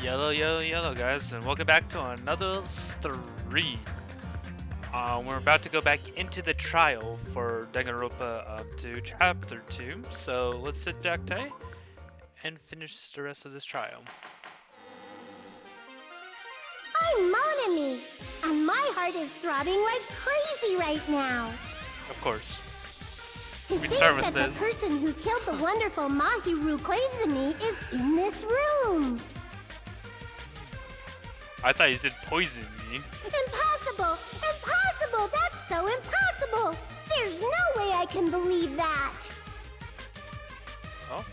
Yellow, yellow, yellow, guys, and welcome back to another stream. We're about to go back into the trial for Danganronpa up to chapter 2, so let's sit back tight and finish the rest of this trial. I'm Monomi, and my heart is throbbing like crazy right now. Of course. To We think start with that this. the person who killed the wonderful Mahiru Koizumi is in this room. I thought you said poison me. Impossible! Impossible! That's so impossible! There's no way I can believe that! Oh?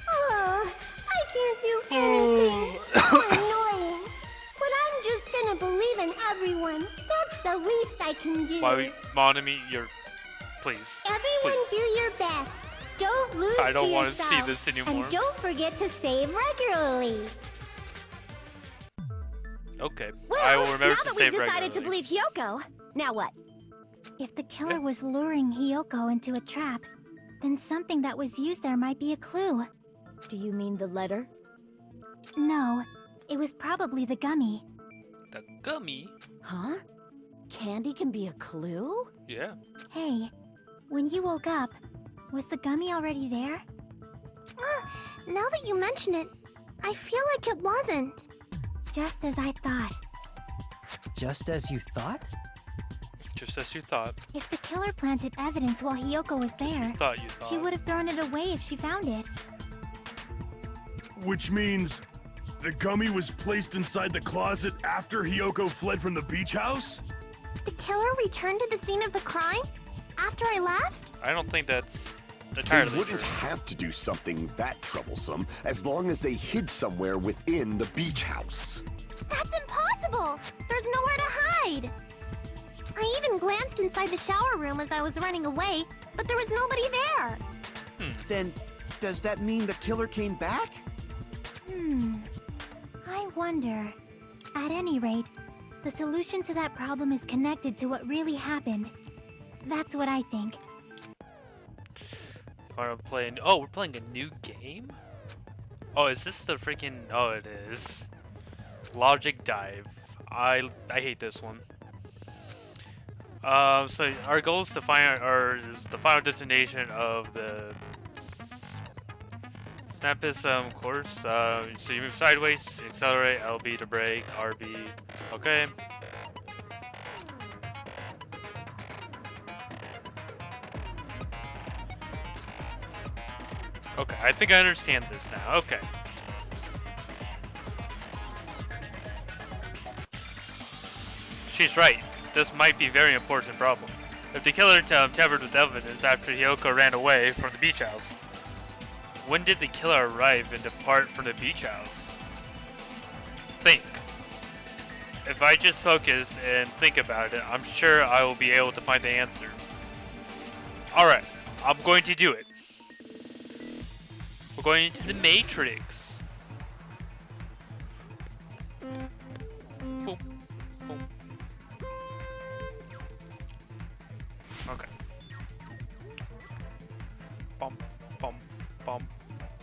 Oh, I can't do anything! So annoying! But I'm just gonna believe in everyone. That's the least I can do. Monomi, you're... Please. Everyone please. do your best. Don't lose I don't to want to yourself. see this anymore. And don't forget to save regularly. Okay. Well, I will remember now to that save we've decided to regularly. believe Hyoko, now what? If the killer was luring Hyoko into a trap, then something that was used there might be a clue. Do you mean the letter? No, it was probably the gummy. The gummy? Huh? Candy can be a clue? Yeah. Hey, when you woke up, was the gummy already there? Now that you mention it, I feel like it wasn't. Just as I thought. Just as you thought? Just as you thought. If the killer planted evidence while Hyoko was there, Thought you thought. she would have thrown it away if she found it. Which means the gummy was placed inside the closet after Hyoko fled from the beach house? The killer returned to the scene of the crime? After I left? I don't think that's They entirely wouldn't true. have to do something that troublesome as long as they hid somewhere within the beach house. That's impossible! There's nowhere to hide! I even glanced inside the shower room as I was running away, but there was nobody there. Then, does that mean the killer came back? I wonder. At any rate, the solution to that problem is connected to what really happened. That's what I think. We're playing. Oh, we're playing a new game. Oh, is this the freaking? Oh, it is. Logic Dive. I hate this one. So our goal is to find is the final destination of the Snappus course. So you move sideways, accelerate, LB to brake, RB. Okay. Okay, I think I understand this now. Okay. She's right. This might be a very important problem. If the killer tampered with evidence after Hyoko ran away from the beach house, when did the killer arrive and depart from the beach house? Think. If I just focus and think about it, I'm sure I will be able to find the answer. Alright, I'm going to do it. We're going into the Matrix. Boom. Boom. Okay. Bump, bump, bump,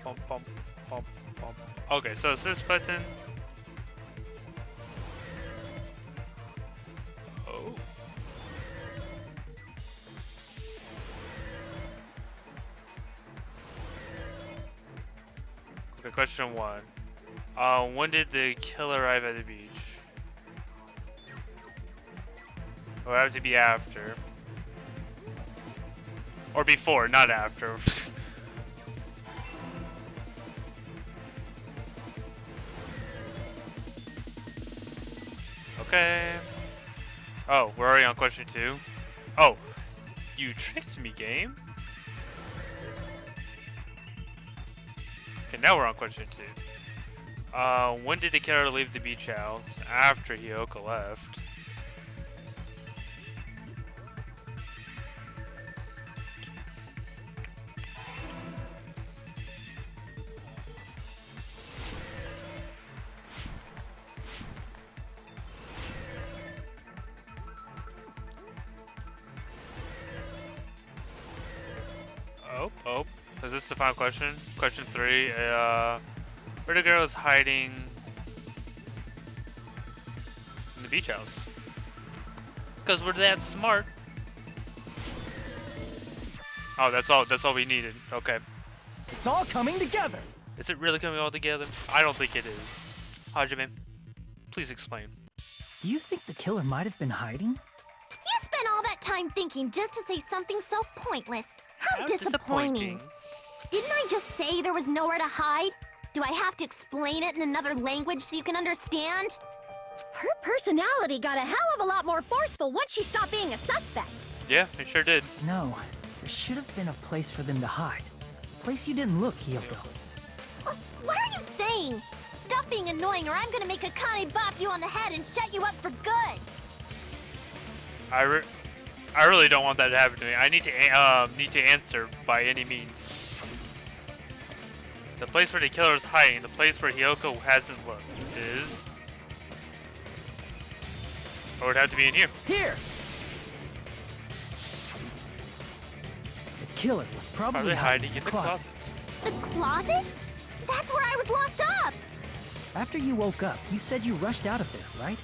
bump, bump, bump, bump. Okay, so it's this button. Oh. Okay, question 1. When did the killer arrive at the beach? It would have to be after. Or before, not after. Okay. Oh, we're already on question 2. Oh, you tricked me, game. Okay, now we're on question 2. When did the killer leave the beach house? After Hyoko left. Oh. Is this the final question? Question 3. Where the girl is hiding beach house. Because we're that smart. Oh, that's all we needed. Okay. It's all coming together. Is it really coming all together? I don't think it is. Hajime, please explain. Do you think the killer might have been hiding? You spent all that time thinking just to say something so pointless. How disappointing. Didn't I just say there was nowhere to hide? Do I have to explain it in another language so you can understand? Her personality got a hell of a lot more forceful once she stopped being a suspect. Yeah, it sure did. No, there should have been a place for them to hide. A place you didn't look, Hiyoko. What are you saying? Stop being annoying or I'm gonna make Akane bop you on the head and shut you up for good. I really don't want that to happen to me. I need to answer by any means. The place where the killer is hiding, the place where Hiyoko hasn't looked, is... Or it would have to be in here. Here! The killer was probably hiding in the closet. The closet? That's where I was locked up! After you woke up, you said you rushed out of there, right?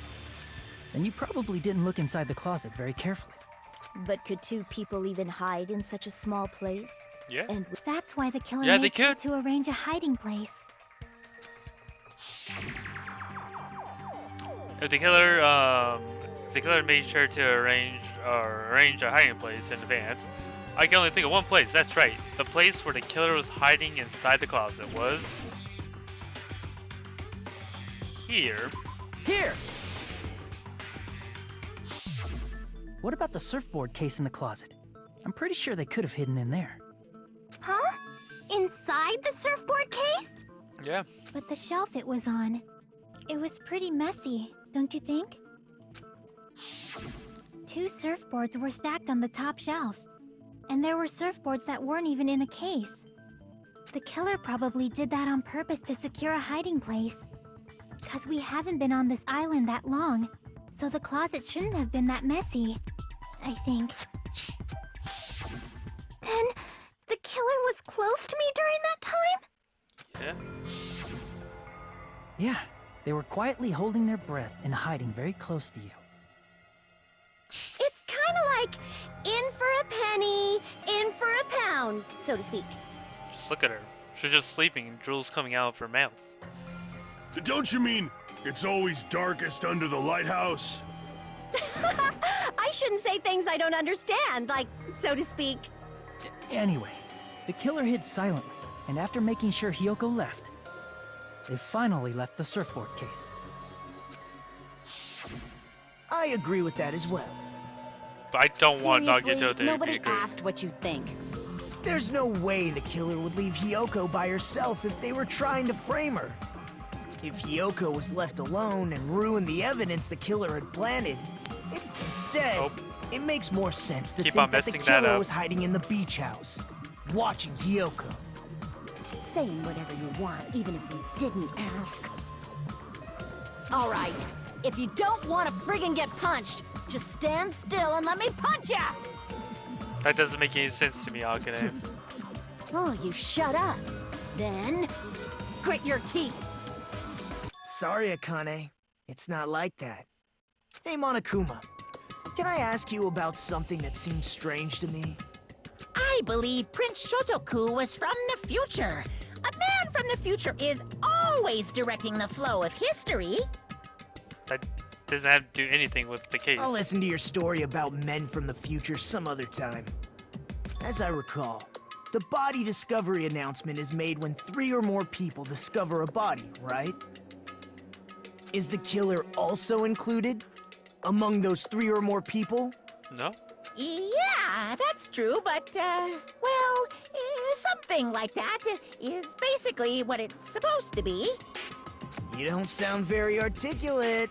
And you probably didn't look inside the closet very carefully. But could two people even hide in such a small place? Yeah. And That's why the killer Yeah, they made sure could. to arrange a hiding place. If the killer made sure to arrange a hiding place in advance, I can only think of one place. That's right. The place where the killer was hiding inside the closet was... here. Here! What about the surfboard case in the closet? I'm pretty sure they could have hidden in there. Huh? Inside the surfboard case? Yeah. But the shelf it was on, it was pretty messy, don't you think? 2 surfboards were stacked on the top shelf, and there were surfboards that weren't even in a case. The killer probably did that on purpose to secure a hiding place. 'Cause we haven't been on this island that long, so the closet shouldn't have been that messy, I think. Then, the killer was close to me during that time? Yeah. Yeah, they were quietly holding their breath and hiding very close to you. it's kind of like in for a penny, in for a pound, so to speak. Just look at her. She's just sleeping and drool's coming out of her mouth. Don't you mean it's always darkest under the lighthouse? I shouldn't say things I don't understand, like, so to speak. Anyway, the killer hid silently, and after making sure Hiyoko left, they finally left the surfboard case. I agree with that as well. But I don't want Seriously, Nagito to nobody agree. asked what you think. There's no way the killer would leave Hiyoko by herself if they were trying to frame her. If Hiyoko was left alone and ruined the evidence the killer had planted, instead, it makes more sense to Keep think on that the messing that killer up. was hiding in the beach house, watching Hiyoko. Saying whatever you want, even if we didn't ask. All right, if you don't want to friggin' get punched, just stand still and let me punch ya! That doesn't make any sense to me, Akane. Oh, you shut up. Then, grit your teeth. Sorry, Akane. It's not like that. Hey, Monokuma. Can I ask you about something that seems strange to me? I believe Prince Shotoku was from the future. A man from the future is always directing the flow of history. That doesn't have to do anything with the case. I'll listen to your story about men from the future some other time. As I recall, the body discovery announcement is made when 3 or more people discover a body, right? Is the killer also included among those 3 or more people? No? Yeah, that's true, but, well, something like that is basically what it's supposed to be. You don't sound very articulate.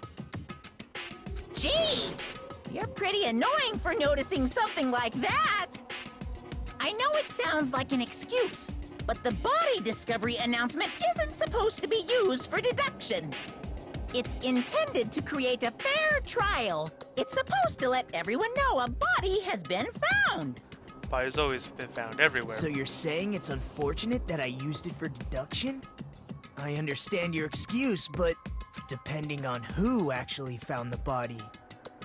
Jeez, you're pretty annoying for noticing something like that. I know it sounds like an excuse, but the body discovery announcement isn't supposed to be used for deduction. It's intended to create a fair trial. It's supposed to let everyone know a body has been found. Body's always been found everywhere. So you're saying it's unfortunate that I used it for deduction? I understand your excuse, but depending on who actually found the body,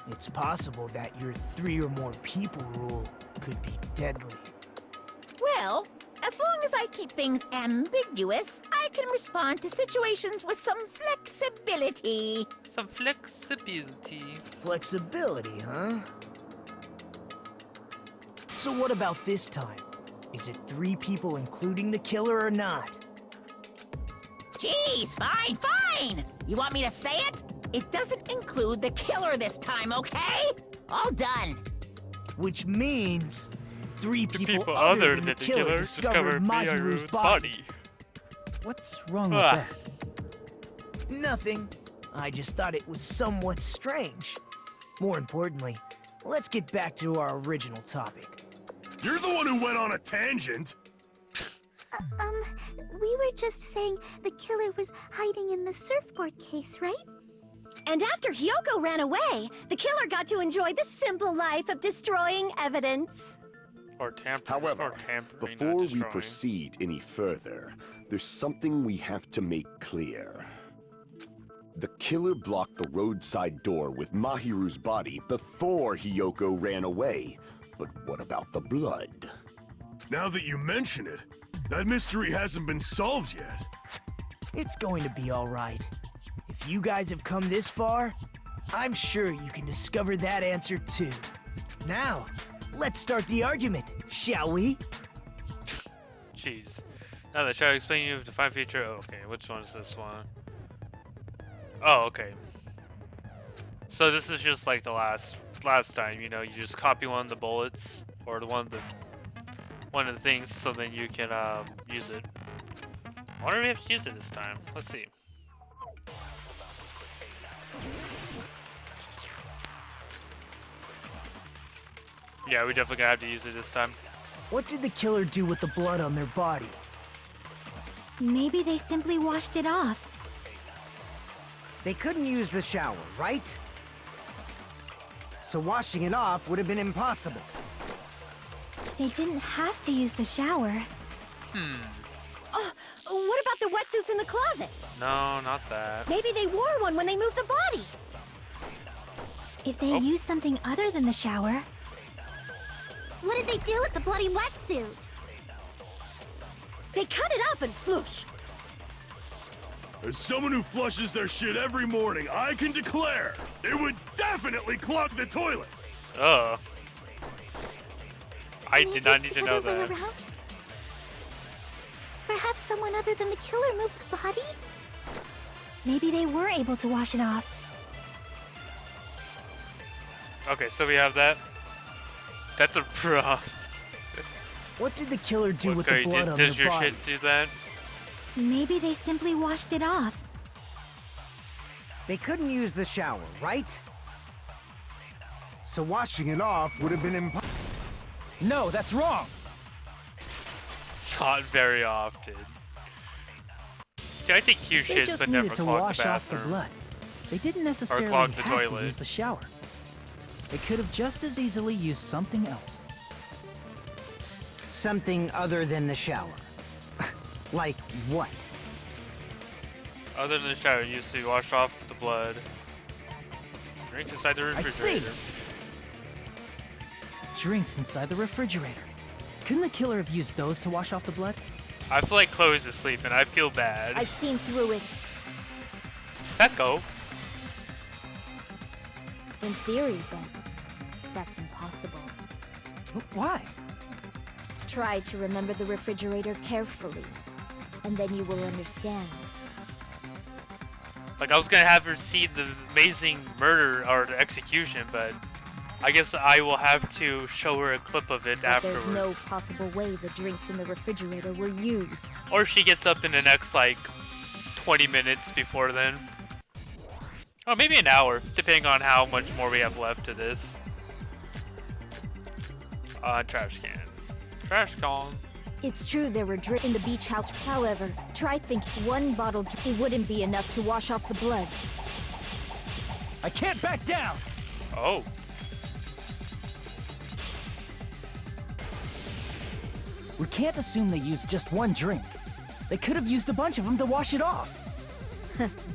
it's possible that your 3 or more people rule could be deadly. Well, as long as I keep things ambiguous, I can respond to situations with some flexibility. Some flexibility. Flexibility, huh? So what about this time? Is it 3 people including the killer or not? Jeez, fine. You want me to say it? It doesn't include the killer this time, okay? All done. Which means 3 The people other than the killer discovered Mahiru's body. What's wrong with that? Nothing. I just thought it was somewhat strange. More importantly, let's get back to our original topic. You're the one who went on a tangent. We were just saying the killer was hiding in the surfboard case, right? And after Hyoko ran away, the killer got to enjoy the simple life of destroying evidence. Or tampering. However, or tampering, before not we destroying. proceed any further, there's something we have to make clear. The killer blocked the roadside door with Mahiru's body before Hyoko ran away. But what about the blood? Now that you mention it, that mystery hasn't been solved yet. It's going to be all right. If you guys have come this far, I'm sure you can discover that answer too. Now, let's start the argument, shall we? Jeez. Now that shall I explain you the define feature? Oh, okay, which one is this one? Oh, okay. So this is just like the last time, you know, you just copy one of the bullets or one of the things, so then you can use it. I wonder if we have to use it this time. Let's see. Yeah, we definitely gonna have to use it this time. What did the killer do with the blood on their body? Maybe they simply washed it off. They couldn't use the shower, right? So washing it off would have been impossible. They didn't have to use the shower. Oh, what about the wetsuits in the closet? No, not that. Maybe they wore one when they moved the body. If they used something other than the shower, What did they do with the bloody wetsuit? They cut it up and floosh. As someone who flushes their shit every morning, I can declare it would definitely clog the toilet. I Maybe did not it's need the to know other way that. around. Perhaps someone other than the killer moved the body? maybe they were able to wash it off. Okay, so we have that. That's a pro. What did the killer do with the Okay, blood on their does your body? shit do that? Maybe they simply washed it off. They couldn't use the shower, right? So washing it off would have been impossible. No, that's wrong! Not very often. See, I think huge They shits, just but never needed to clog wash the off the bathroom. blood. They didn't necessarily clog the have toilet. to use the shower. They could have just as easily used something else. Something other than the shower. Like what? Other than the shower, you used to wash off the blood. Drink inside the I see. refrigerator. Drinks inside the refrigerator. Couldn't the killer have used those to wash off the blood? I feel like Chloe's asleep and I feel bad. I've seen through it. Echo. In theory, then, that's impossible. Why? Try to remember the refrigerator carefully, and then you will understand. Like, I was gonna have her see the amazing murder or the execution, but I guess I will have to show her a clip of it But afterwards. there's no possible way the drinks in the refrigerator were used. Or she gets up in the next, like, 20 minutes before then. Oh, maybe an hour, depending on how much more we have left to this. Trash can. Trash can. It's true there were drinks in the beach house. However, try think one bottle it wouldn't be enough to wash off the blood. I can't back down! Oh. We can't assume they used just one drink. They could have used a bunch of them to wash it off.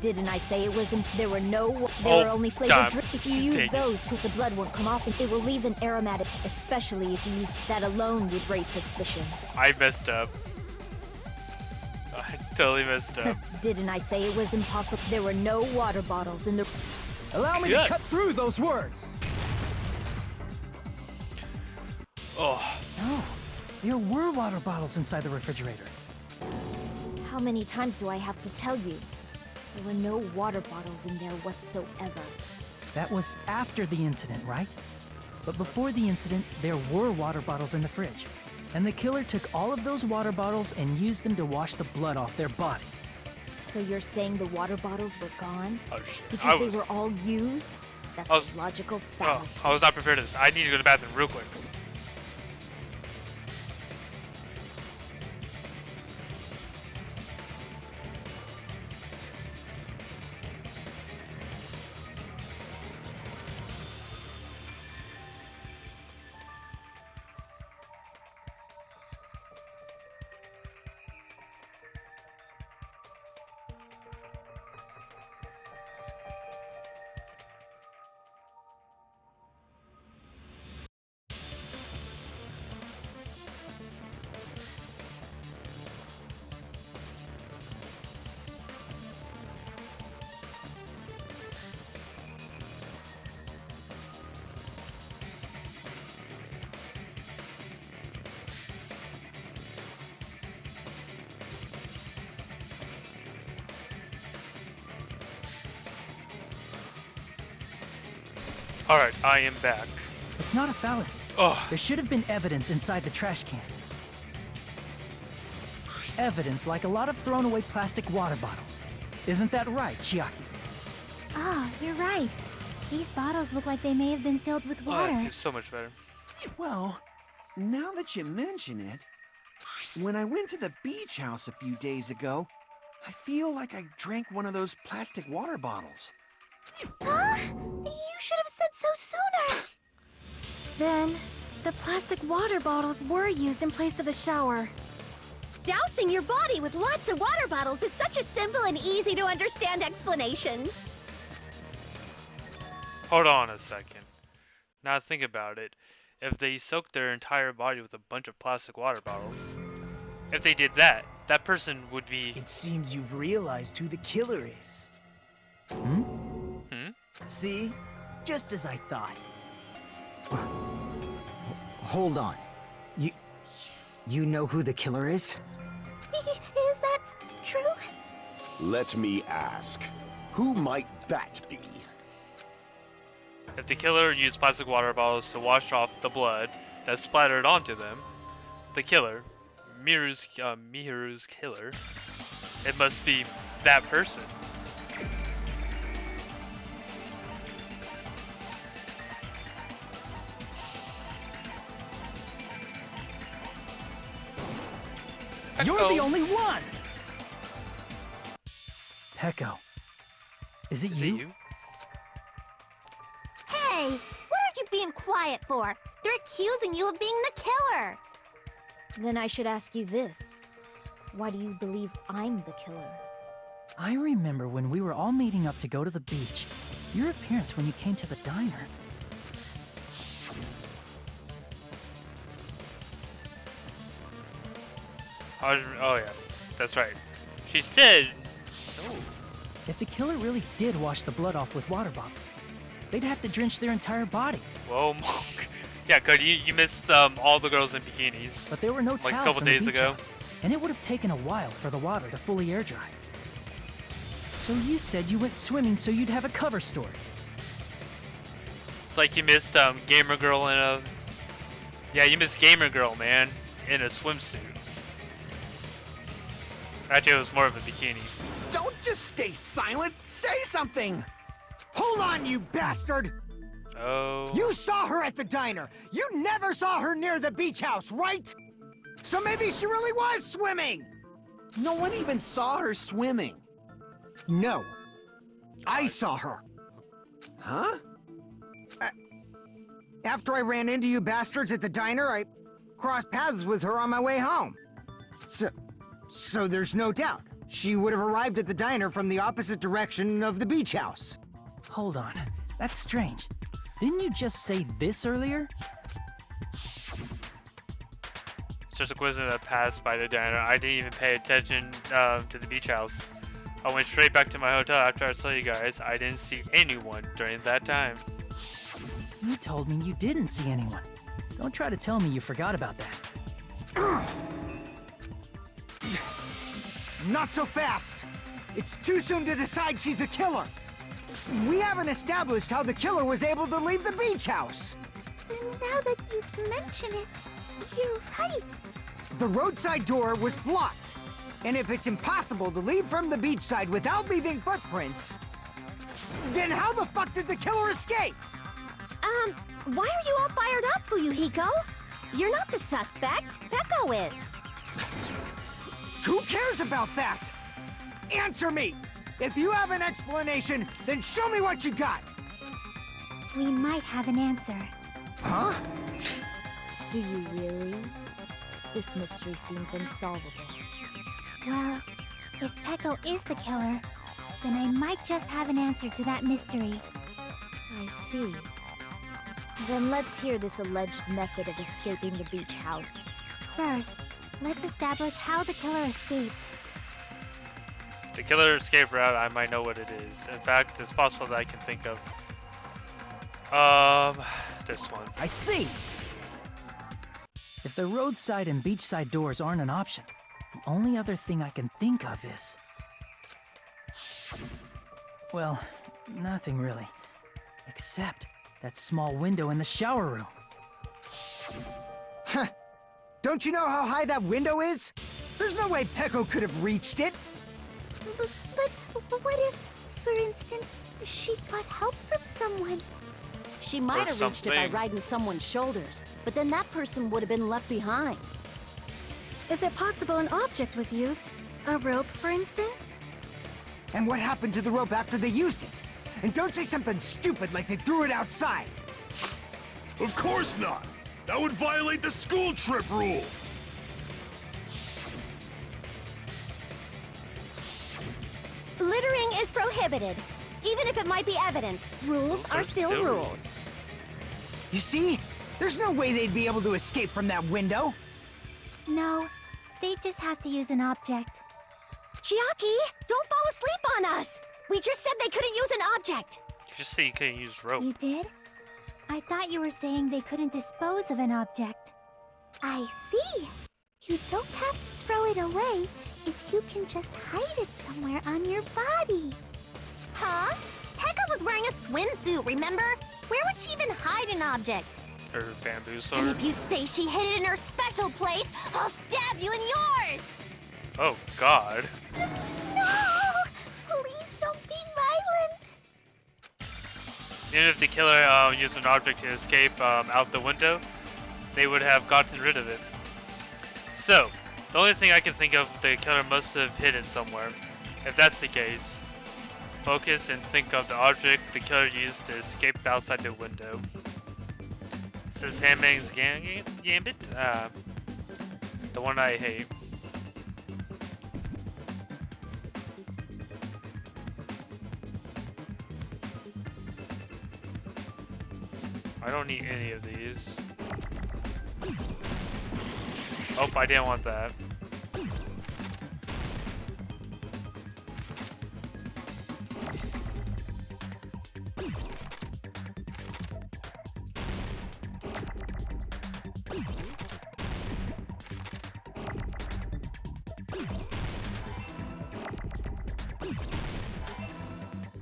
Didn't I say it wasn't? There were no. There Oh, were only flavored God. drinks. If you use Dang it. those, the blood won't come off, and it will leave an aromatic. Especially if you use that alone would raise suspicion. I messed up. I totally messed up. Didn't I say it was impossible? There were no water bottles in the. Allow me Good. to cut through those words. Oh, No, there were water bottles inside the refrigerator. How many times do I have to tell you? There were no water bottles in there whatsoever. That was after the incident, right? But before the incident, there were water bottles in the fridge. And the killer took all of those water bottles and used them to wash the blood off their body. So you're saying the water bottles were gone? oh shit. Because they were all used? That's I was- a logical Oh, fallacy. I was not prepared for this. I need to go to the bathroom real quick. Alright, I am back. It's not a fallacy. Oh, There should have been evidence inside the trash can. Evidence like a lot of thrown away plastic water bottles. Isn't that right, Chiaki? Ah, you're right. These bottles look like they may have been filled with oh, water. it's so much better. Well, now that you mention it, when I went to the beach house a few days ago, I feel like I drank one of those plastic water bottles. Huh? You should have said so sooner. Then, the plastic water bottles were used in place of the shower. Dousing your body with lots of water bottles is such a simple and easy to understand explanation. Hold on a second. Now think about it. If they soaked their entire body with a bunch of plastic water bottles, if they did that, that person would be... It seems you've realized who the killer is. Hmm? See? Just as I thought. Hold on. You know who the killer is? Is that true? Let me ask, who might that be? If the killer used plastic water bottles to wash off the blood that splattered onto them, the killer, Mihiru's killer, it must be that person. You're Echo. the only one! Pecco. Is it Is you? it you? Hey, what are you being quiet for? They're accusing you of being the killer. Then I should ask you this. Why do you believe I'm the killer? I remember when we were all meeting up to go to the beach. Your appearance when you came to the diner. Oh yeah, that's right. She said... Oh. If the killer really did wash the blood off with water bottles, they'd have to drench their entire body. Whoa, Monk. Yeah, Cody, you missed all the girls in bikinis. But there were no Like a towels couple in the days beach ago. house, and it would have taken a while for the water to fully air dry. So you said you went swimming so you'd have a cover story. It's like you missed Gamer Girl in a... Yeah, you missed Gamer Girl, man, in a swimsuit. Actually, it was more of a bikini. Don't just stay silent! Say something! Hold on, you bastard! Oh... You saw her at the diner! You never saw her near the beach house, right? So maybe she really was swimming! No one even saw her swimming. No. I saw her. Huh? After I ran into you bastards at the diner, I crossed paths with her on my way home. So there's no doubt. She would have arrived at the diner from the opposite direction of the beach house. Hold on. That's strange. Didn't you just say this earlier? It's just a coincidence that passed by the diner. I didn't even pay attention to the beach house. I went straight back to my hotel after I saw you guys. I didn't see anyone during that time. You told me you didn't see anyone. Don't try to tell me you forgot about that. Not so fast! It's too soon to decide she's a killer! We haven't established how the killer was able to leave the beach house! Now that you mention it, you're right. The roadside door was blocked. And if it's impossible to leave from the beachside without leaving footprints, then how the fuck did the killer escape? Why are you all fired up, Fuyuhiko? You're not the suspect. Peko is. Who cares about that? Answer me! If you have an explanation, then show me what you got! We might have an answer. Huh? Do you really? This mystery seems unsolvable. Well, if Peko is the killer, then I might just have an answer to that mystery. I see. Then let's hear this alleged method of escaping the beach house. First, let's establish how the killer escaped. The killer escape route, I might know what it is. In fact, it's possible that I can think of. This one. I see! If the roadside and beachside doors aren't an option, the only other thing I can think of is... well, nothing really. Except that small window in the shower room. Huh. Don't you know how high that window is? There's no way Peko could have reached it. But what if, for instance, she got help from someone? She might have reached it by something. riding someone's shoulders, but then that person would have been left behind. Is it possible an object was used? A rope, for instance? And what happened to the rope after they used it? And don't say something stupid like they threw it outside. Of course not! That would violate the school trip rule! Littering is prohibited. Even if it might be evidence, rules are still rules. You see? There's no way they'd be able to escape from that window. No, they just have to use an object. Chiaki, don't fall asleep on us! We just said they couldn't use an object! You just say you couldn't use rope. You did? I thought you were saying they couldn't dispose of an object. I see. You don't have to throw it away if you can just hide it somewhere on your body. Huh? Pekka was wearing a swimsuit, remember? Where would she even hide an object? Her bamboo sword. And if you say she hid it in her special place, I'll stab you in yours! Oh, God. No! Please don't be violent! Even if the killer used an object to escape out the window, they would have gotten rid of it. So, the only thing I can think of, the killer must have hid it somewhere. If that's the case, focus and think of the object the killer used to escape outside the window. This is Handmaid's Gambit, the one I hate. I don't need any of these. Oh, I didn't want that.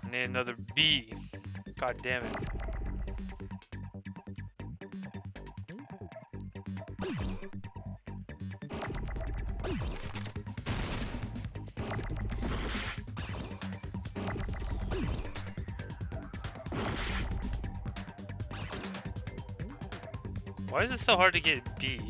I need another B. God damn it. Why is it so hard to get B?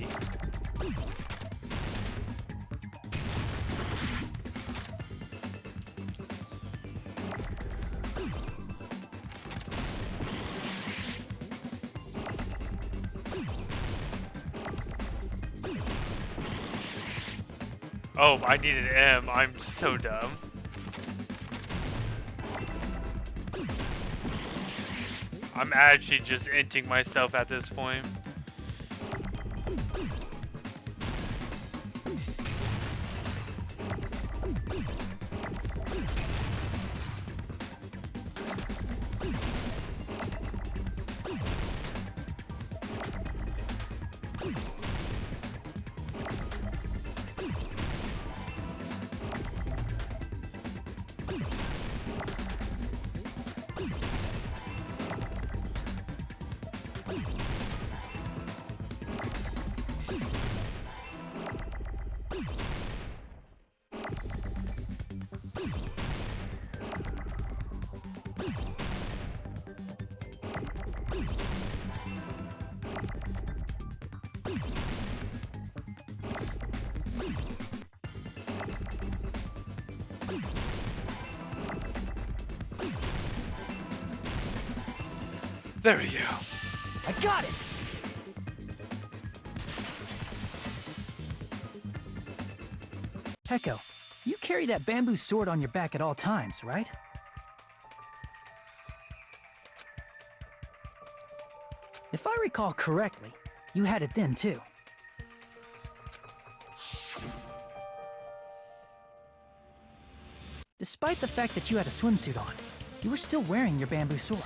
Oh, I need an M. I'm so dumb. I'm actually just inting myself at this point. There we go. I got it! Peko, you carry that bamboo sword on your back at all times, right? If I recall correctly, you had it then too. Despite the fact that you had a swimsuit on, you were still wearing your bamboo sword.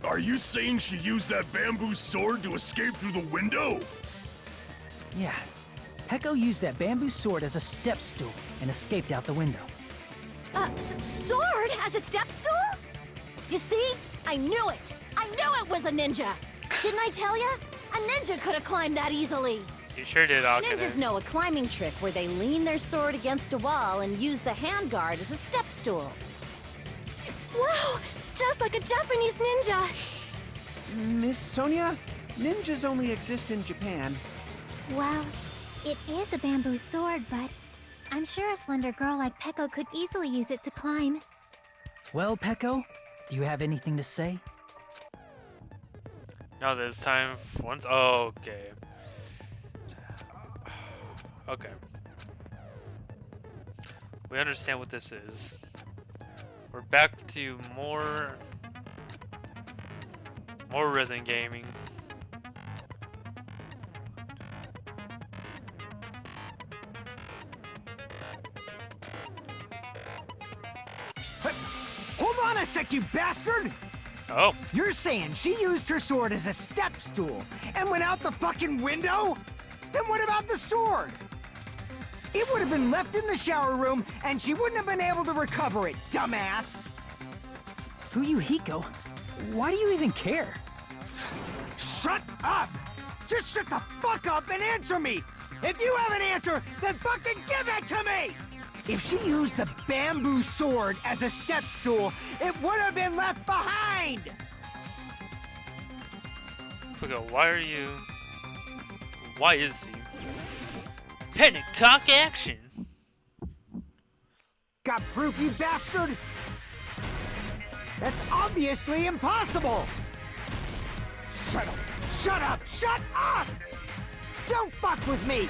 Are you saying she used that bamboo sword to escape through the window? Yeah. Peko used that bamboo sword as a step stool and escaped out the window. Sword as a step stool? You see? I knew it! I knew it was a ninja! Didn't I tell ya? A ninja could have climbed that easily! You sure did, Akane. Ninjas know a climbing trick where they lean their sword against a wall and use the handguard as a step stool. Wow! Just like a Japanese ninja! Miss Sonia, ninjas only exist in Japan. Well, it is a bamboo sword, but I'm sure a slender girl like Peko could easily use it to climb. Well, Peko, do you have anything to say? Now that it's time for once. Oh, okay. Okay. We understand what this is. We're back to more rhythm gaming. Hold on a sec, you bastard! Oh. You're saying she used her sword as a step stool and went out the fucking window? Then what about the sword? It would have been left in the shower room and she wouldn't have been able to recover it, dumbass! Fuyuhiko, why do you even care? Shut up! Just shut the fuck up and answer me! If you have an answer, then fucking give it to me! If she used the bamboo sword as a step stool, it would have been left behind! Fugo, why is he? Panic talk action! Got proof, you bastard? That's obviously impossible! Shut up! Shut up! Shut up! Don't fuck with me!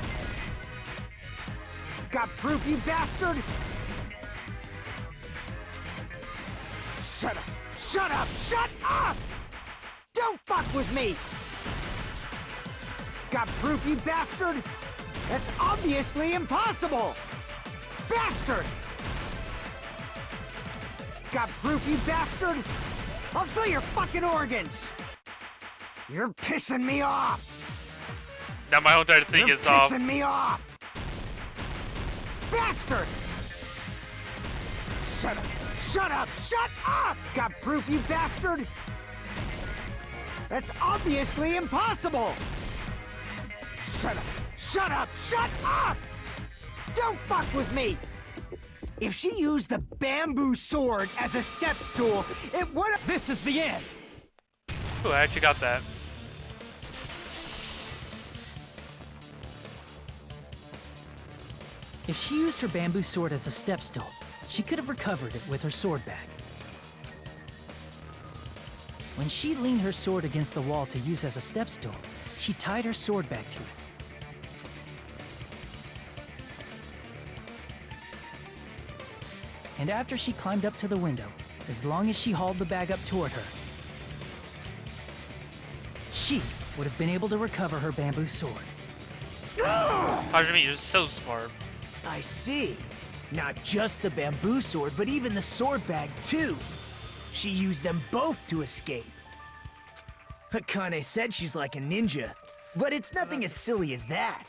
Got proof, you bastard? Shut up! Shut up! Shut up! Don't fuck with me! Got proof, you bastard? That's obviously impossible! Bastard! Got proof, you bastard? I'll sell your fucking organs! You're pissing me off! Now my whole entire thing You're is off. pissing me off! Bastard! Shut up! Shut up! Shut up! Got proof, you bastard? That's obviously impossible! Shut up! Shut up! Shut up! Don't fuck with me! If she used the bamboo sword as a step stool, it would have— This is the end! Ooh, I actually got that. If she used her bamboo sword as a step stool, she could have recovered it with her sword bag. When she leaned her sword against the wall to use as a step stool, she tied her sword back to it. and after she climbed up to the window, as long as she hauled the bag up toward her, she would have been able to recover her bamboo sword. Hajime, you're so smart. I see. Not just the bamboo sword, but even the sword bag, too. She used them both to escape. Akane said she's like a ninja, but it's nothing as silly as that.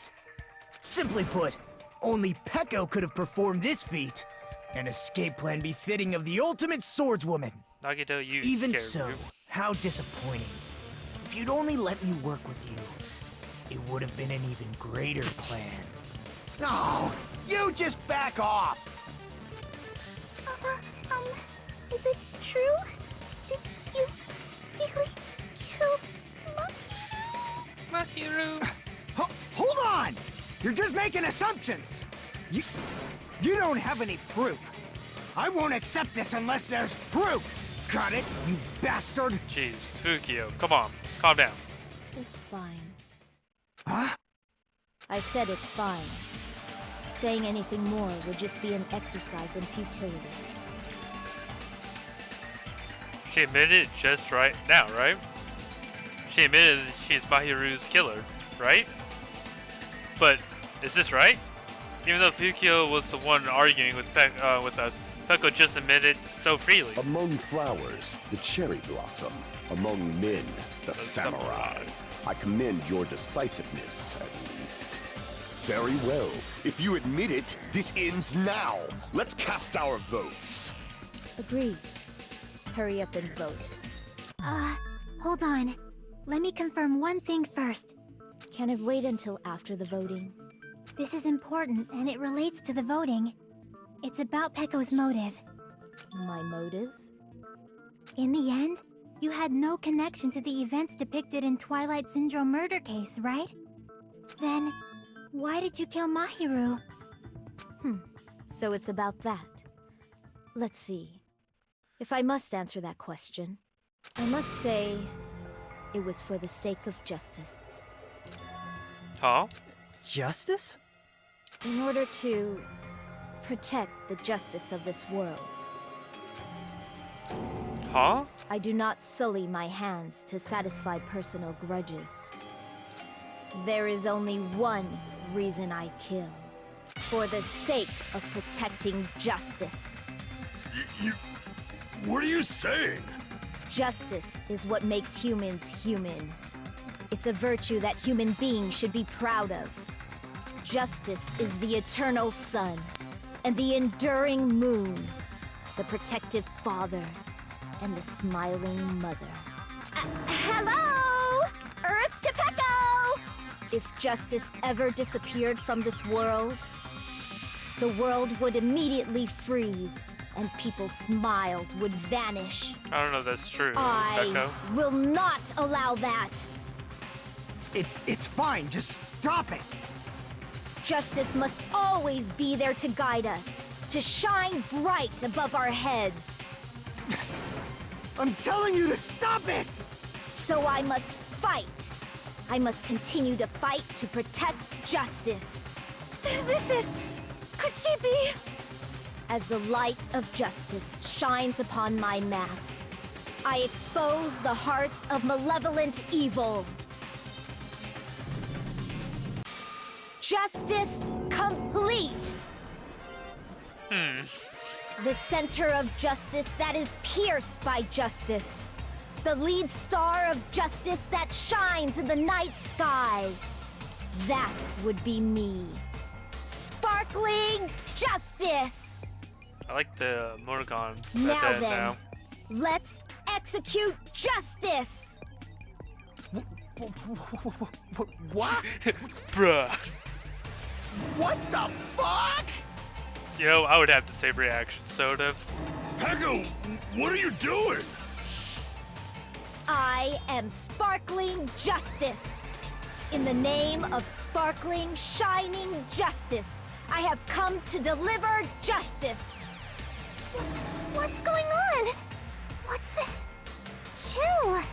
Simply put, only Peko could have performed this feat. An escape plan befitting of the ultimate swordswoman. Nagito, you Even scared so, me. how disappointing. If you'd only let me work with you, it would have been an even greater plan. No, you just back off. Is it true? Did you really kill Mahiru. Hold on! You're just making assumptions. You don't have any proof. I won't accept this unless there's proof. Got it, you bastard? Jeez, Fukio, come on, calm down. It's fine. Huh? I said it's fine. Saying anything more would just be an exercise in futility. She admitted it just right now, right? She admitted that she's Mahiru's killer, right? But is this right? Even though Fukio was the one arguing with us, Peko just admitted so freely. Among flowers, the cherry blossom. Among men, the samurai. I commend your decisiveness, at least. Very well. If you admit it, this ends now. Let's cast our votes. Agreed. Hurry up and vote. Hold on. Let me confirm one thing first. Can it wait until after the voting? This is important, and it relates to the voting. It's about Peko's motive. My motive? In the end, you had no connection to the events depicted in Twilight Syndrome murder case, right? Then, why did you kill Mahiru? So it's about that. Let's see. If I must answer that question, I must say it was for the sake of justice. Huh? Justice? In order to protect the justice of this world. Huh? I do not sully my hands to satisfy personal grudges. There is only one reason I kill. For the sake of protecting justice. What are you saying? Justice is what makes humans human. It's a virtue that human beings should be proud of. Justice is the eternal sun, and the enduring moon, the protective father, and the smiling mother. Hello! Earth to Peko! If justice ever disappeared from this world, the world would immediately freeze, and people's smiles would vanish. I don't know if that's true, I Peko. will not allow that! It's fine, just stop it. Justice must always be there to guide us, to shine bright above our heads. I'm telling you to stop it! So I must fight. I must continue to fight to protect justice. Could she be? As the light of justice shines upon my mask, I expose the hearts of malevolent evil. Justice complete! The center of justice that is pierced by justice. The lead star of justice that shines in the night sky. That would be me. Sparkling justice! I like the emoticons. Now then, let's execute justice! What? Bruh. What the fuck? You know, I would have the same reaction, Soda. Peko, what are you doing? I am sparkling justice. In the name of sparkling, shining justice, I have come to deliver justice. What's going on? What's this chill?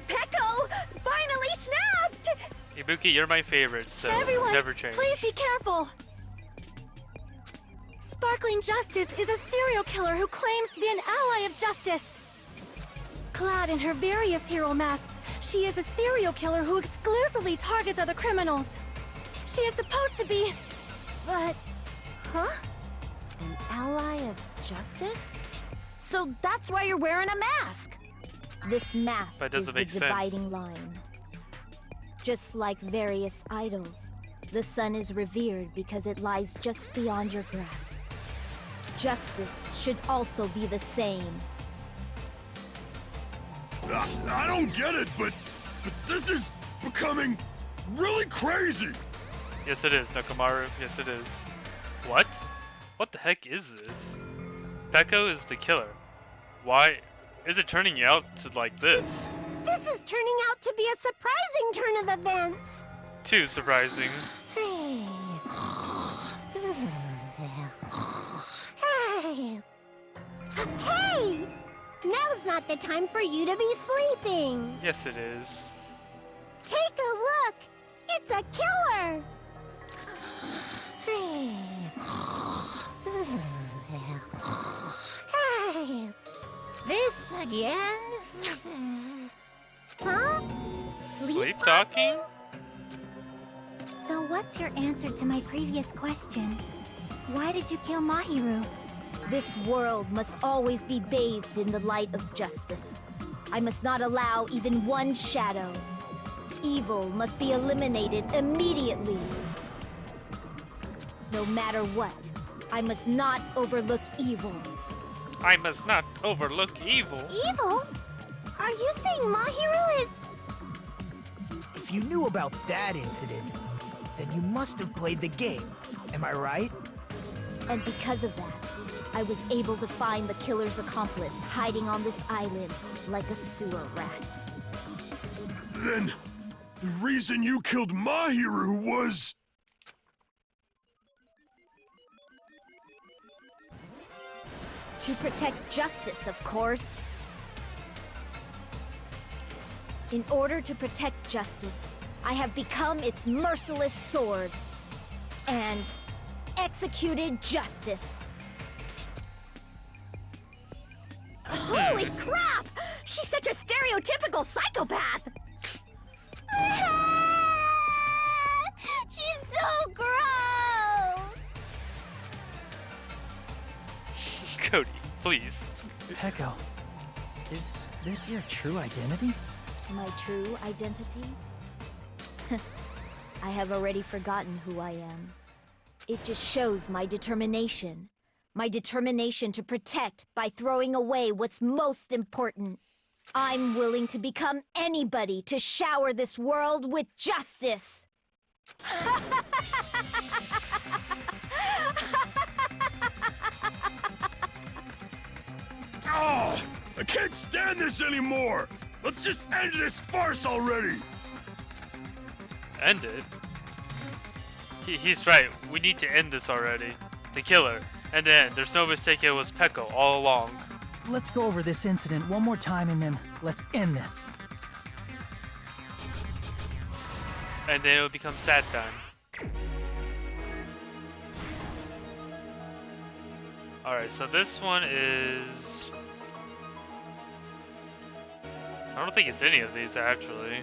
Peko finally snapped! Ibuki, you're my favorite, so Everyone, never change. please be careful. Sparkling Justice is a serial killer who claims to be an ally of justice. Clad in her various hero masks, she is a serial killer who exclusively targets other criminals. She is supposed to be... but... huh? An ally of justice? So that's why you're wearing a mask. This mask That is doesn't the make sense. dividing line. Just like various idols, the sun is revered because it lies just beyond your grasp. Justice should also be the same. I don't get it, but this is becoming really crazy. Yes, it is, Nakamaru. Yes, it is. What? What the heck is this? Peko is the killer. Why is it turning out to like this? This is turning out to be a surprising turn of events. Too surprising. Hey. Hey. Hey! Now's not the time for you to be sleeping. Yes, it is. Take a look. It's a killer. Hey. Hey. This again? Huh? Sleep talking? So what's your answer to my previous question? Why did you kill Mahiru? This world must always be bathed in the light of justice. I must not allow even one shadow. Evil must be eliminated immediately. No matter what, I must not overlook evil. I must not overlook evil. Evil? Are you saying Mahiru is... If you knew about that incident, then you must have played the game. Am I right? And because of that, I was able to find the killer's accomplice hiding on this island like a sewer rat. Then, the reason you killed Mahiru was... To protect justice, of course. In order to protect justice, I have become its merciless sword. And executed justice. Holy crap! She's such a stereotypical psychopath! She's so gross! Cody, please. Peko, is this your true identity? My true identity? I have already forgotten who I am. It just shows my determination. My determination to protect by throwing away what's most important. I'm willing to become anybody to shower this world with justice. Oh, I can't stand this anymore! Let's just end this farce already! End it? He's right. We need to end this already. The killer. And then, there's no mistake, it was Peko all along. Let's go over this incident one more time and then let's end this. And then it will become sad time. Alright, so this one is... I don't think it's any of these, actually.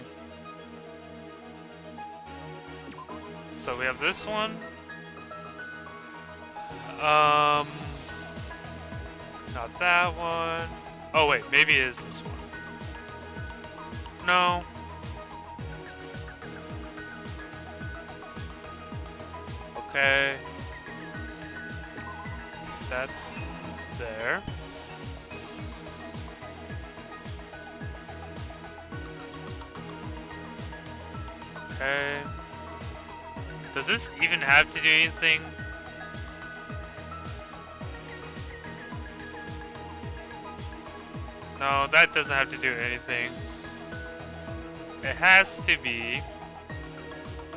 So we have this one. Not that one. Oh wait, maybe it is this one. No. Okay. That there. Okay. Does this even have to do anything? No, that doesn't have to do anything. It has to be...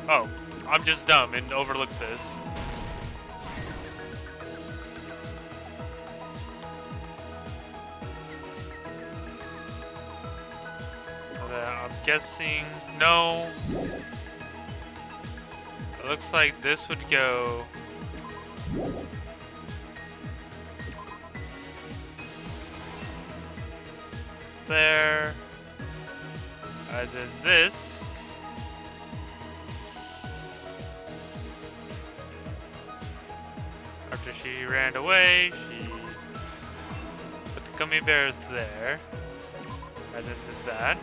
Oh, I'm just dumb and overlooked this. I'm guessing... No. It looks like this would go... there. And then this. After she ran away, she put the gummy bear there. And then did that.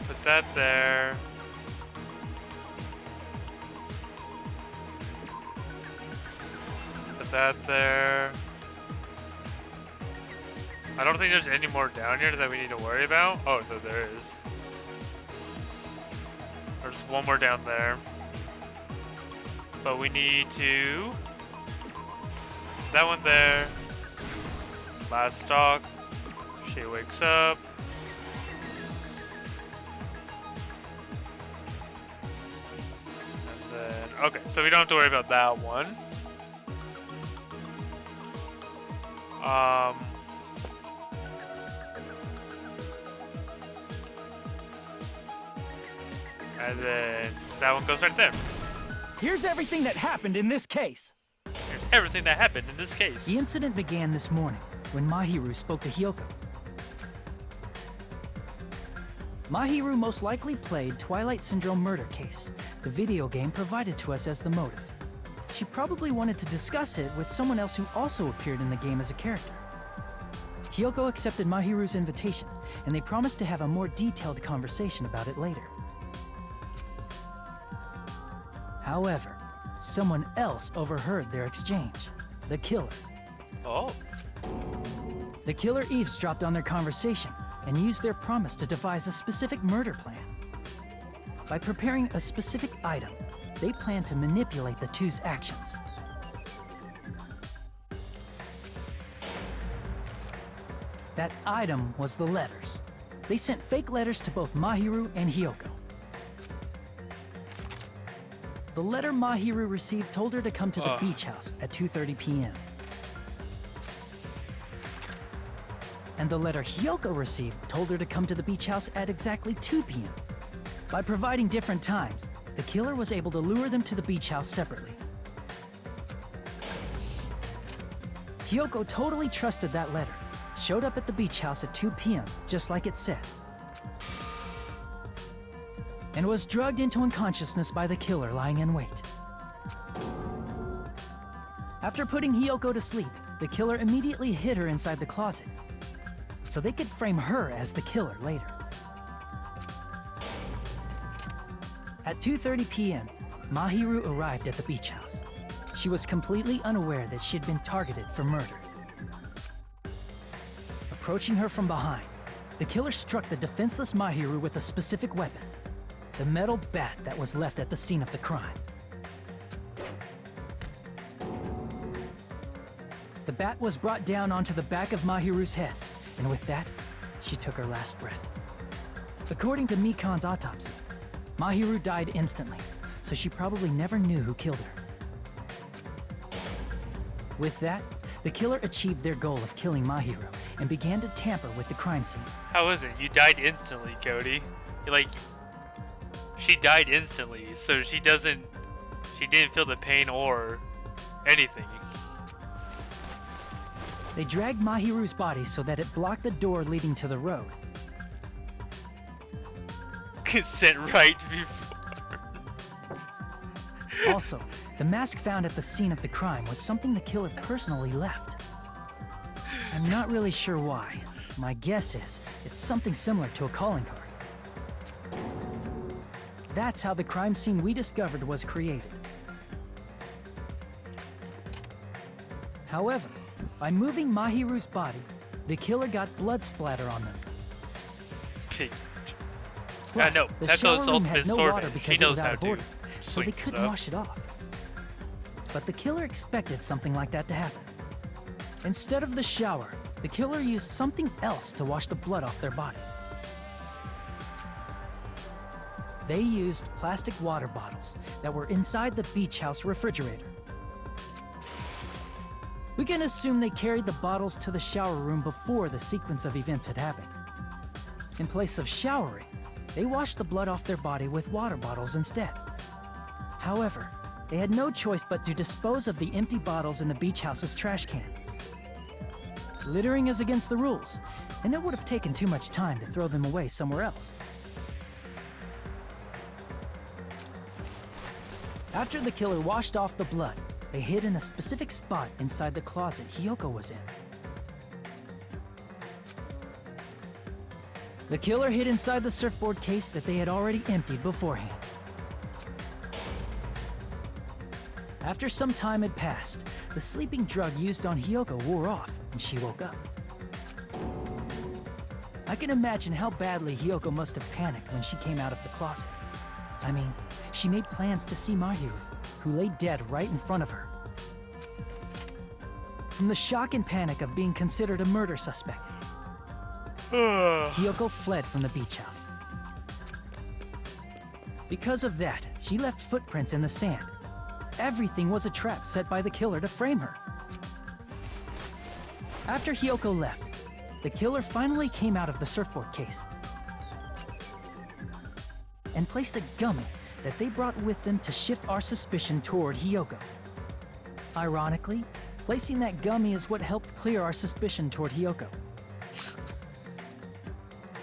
Put that there. Put that there. I don't think there's any more down here that we need to worry about. Oh, no, there is. There's one more down there. But we need to... that one there. Last stock. She wakes up. And then... okay, so we don't have to worry about that one. And then that one goes right there. Here's everything that happened in this case. Here's everything that happened in this case. The incident began this morning when Mahiru spoke to Hyoko. Mahiru most likely played Twilight Syndrome murder case, the video game provided to us as the motive. She probably wanted to discuss it with someone else who also appeared in the game as a character. Hyoko accepted Mahiru's invitation, and they promised to have a more detailed conversation about it later. However, someone else overheard their exchange. The killer. Oh. The killer eavesdropped on their conversation and used their promise to devise a specific murder plan. By preparing a specific item, they planned to manipulate the two's actions. That item was the letters. They sent fake letters to both Mahiru and Hyoko. The letter Mahiru received told her to come to the beach house at 2:30 p.m. And the letter Hyoko received told her to come to the beach house at exactly 2 p.m. By providing different times, the killer was able to lure them to the beach house separately. Hyoko totally trusted that letter, showed up at the beach house at 2 p.m., just like it said, and was drugged into unconsciousness by the killer lying in wait. After putting Hyoko to sleep, the killer immediately hid her inside the closet, so they could frame her as the killer later. At 2:30 p.m., Mahiru arrived at the beach house. She was completely unaware that she had been targeted for murder. Approaching her from behind, the killer struck the defenseless Mahiru with a specific weapon, the metal bat that was left at the scene of the crime. The bat was brought down onto the back of Mahiru's head, and with that, she took her last breath. According to Mikan's autopsy, Mahiru died instantly, so she probably never knew who killed her. With that, the killer achieved their goal of killing Mahiru and began to tamper with the crime scene. How is it? You died instantly, Cody. Like, she died instantly, so she didn't feel the pain or anything. They dragged Mahiru's body so that it blocked the door leading to the road. Sent right before. Also, the mask found at the scene of the crime was something the killer personally left. I'm not really sure why. My guess is it's something similar to a calling card. That's how the crime scene we discovered was created. However, by moving Mahiru's body, the killer got blood splatter on them. Plus, no, the that shower goes room ultimate had no sword. water She because it knows was how out of to order, so they swing couldn't stuff. wash it off. But the killer expected something like that to happen. Instead of the shower, the killer used something else to wash the blood off their body. They used plastic water bottles that were inside the beach house refrigerator. We can assume they carried the bottles to the shower room before the sequence of events had happened. In place of showering, they washed the blood off their body with water bottles instead. However, they had no choice but to dispose of the empty bottles in the beach house's trash can. Littering is against the rules, and it would have taken too much time to throw them away somewhere else. After the killer washed off the blood, they hid in a specific spot inside the closet Hiyoko was in. The killer hid inside the surfboard case that they had already emptied beforehand. After some time had passed, the sleeping drug used on Hiyoko wore off, and she woke up. I can imagine how badly Hiyoko must have panicked when she came out of the closet. I mean, she made plans to see Mahiru, who lay dead right in front of her. From the shock and panic of being considered a murder suspect, Hiyoko fled from the beach house. Because of that, she left footprints in the sand. Everything was a trap set by the killer to frame her. After Hiyoko left, the killer finally came out of the surfboard case and placed a gummy that they brought with them to shift our suspicion toward Hiyoko. Ironically, placing that gummy is what helped clear our suspicion toward Hiyoko.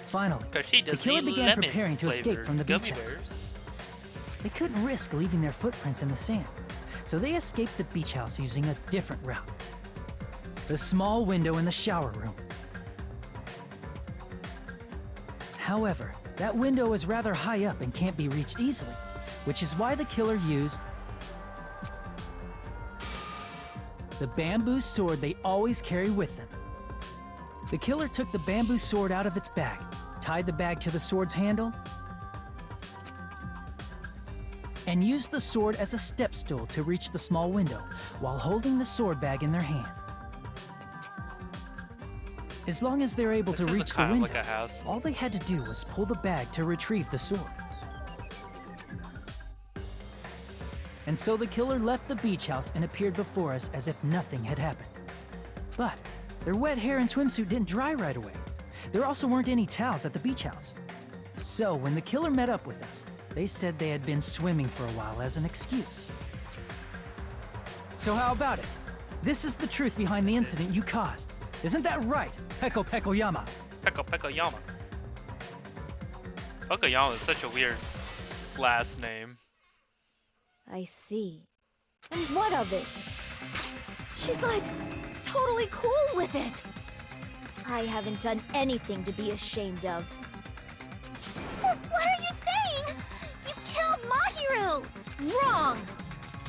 Finally, the killer began preparing to escape from the beach house. They couldn't risk leaving their footprints in the sand, so they escaped the beach house using a different route. The small window in the shower room. However, that window is rather high up and can't be reached easily, which is why the killer used the bamboo sword they always carry with them. The killer took the bamboo sword out of its bag, tied the bag to the sword's handle, and used the sword as a step stool to reach the small window while holding the sword bag in their hand. As long as they're able to reach the window, all they had to do was pull the bag to retrieve the sword. And so the killer left the beach house and appeared before us as if nothing had happened. But their wet hair and swimsuit didn't dry right away. There also weren't any towels at the beach house. So when the killer met up with us, they said they had been swimming for a while as an excuse. So how about it? This is the truth behind the incident you caused. Isn't that right, Peko Peko Yama? Peko Peko Yama. Peko Yama is such a weird last name. I see. And what of it? She's like totally cool with it. I haven't done anything to be ashamed of. What are you saying? You killed Mahiru! Wrong!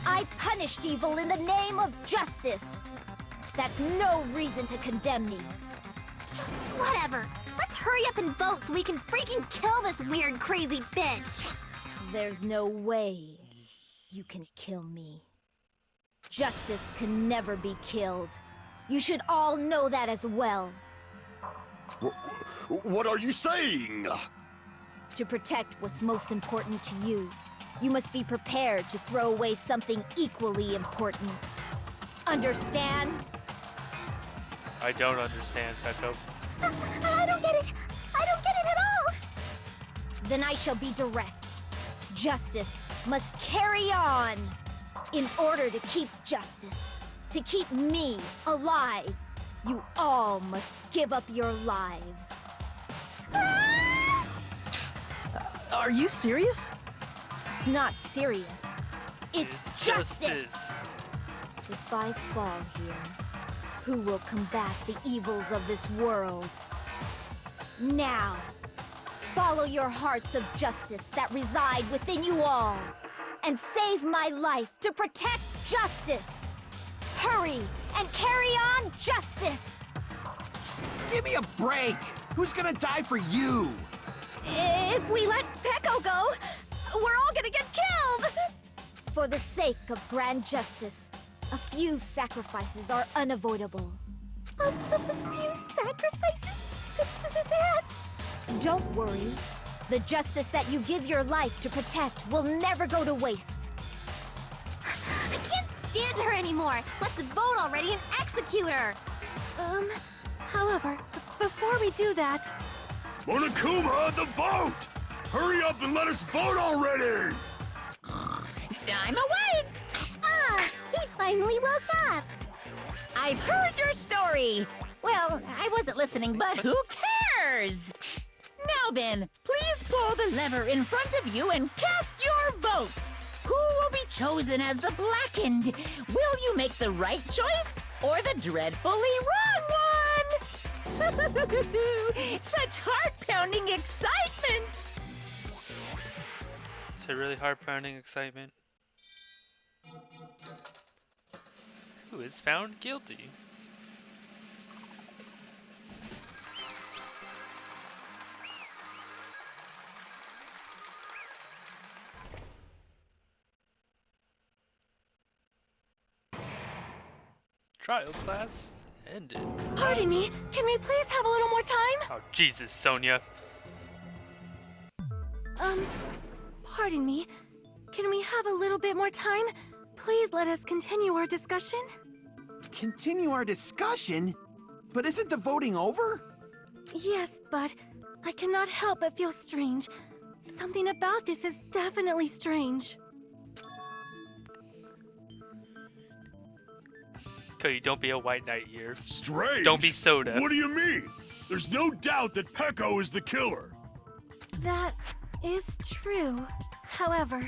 I punished evil in the name of justice. That's no reason to condemn me. Whatever. Let's hurry up and vote so we can freaking kill this weird, crazy bitch. There's no way you can kill me. Justice can never be killed. You should all know that as well. What are you saying? To protect what's most important to you, you must be prepared to throw away something equally important. Understand? I don't understand, Peko. I don't get it. I don't get it at all. Then I shall be direct. Justice must carry on. In order to keep justice, to keep me alive, you all must give up your lives. Are you serious? It's not serious. It's justice. If I fall here, who will combat the evils of this world? Now, follow your hearts of justice that reside within you all, and save my life to protect justice. Hurry and carry on justice. Give me a break. Who's gonna die for you? If we let Peko go, we're all gonna get killed! For the sake of grand justice, a few sacrifices are unavoidable. A few sacrifices? That's... Don't worry. The justice that you give your life to protect will never go to waste. I can't stand her anymore! Let's vote already and execute her! However, before we do that... Monokuma, the vote! Hurry up and let us vote already! I'm awake! Ah, he finally woke up. I've heard your story! Well, I wasn't listening, but who cares? Now then, please pull the lever in front of you and cast your vote! Who will be chosen as the Blackened? Will you make the right choice or the dreadfully wrong one? Such heart-pounding excitement! It's a really heart-pounding excitement. Who is found guilty? Trial class ended. Pardon me, can we please have a little more time? Oh, Jesus, Sonia. Pardon me. Can we have a little bit more time? Please let us continue our discussion. Continue our discussion? But isn't the voting over? Yes, but I cannot help but feel strange. Something about this is definitely strange. Cody, don't be a white knight here. Strange? Don't be soda. What do you mean? There's no doubt that Pecco is the killer. That is true. However,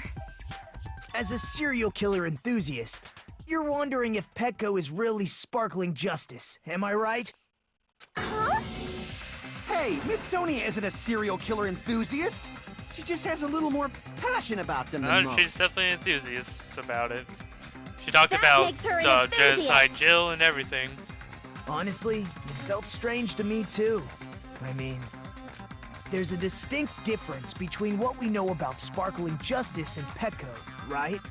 As a serial killer enthusiast, you're wondering if Petco is really sparkling justice, am I right? Hey, Miss Sonia isn't a serial killer enthusiast. She just has a little more passion about them than most. She's definitely enthusiastic about it. She talked That about makes her an genocide enthusiast. Jill and everything. Honestly, it felt strange to me too. I mean, there's a distinct difference between what we know about sparkling justice and Petco, right?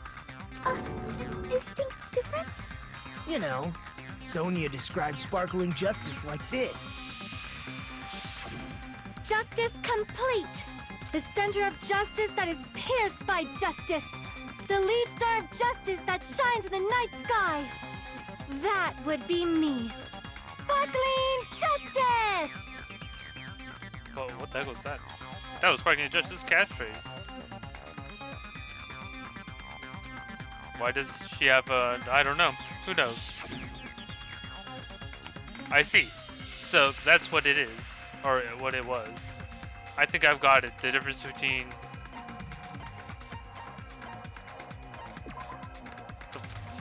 Distinct difference? You know, Sonia describes sparkling justice like this. justice complete. The center of justice that is pierced by justice. The lead star of justice that shines in the night sky. That would be me. Sparkling justice! Whoa, what the heck was that? That was Sparkling Justice catchphrase. Why does she have a... I don't know. Who knows? I see. So that's what it is. Or what it was. I think I've got it. The difference between...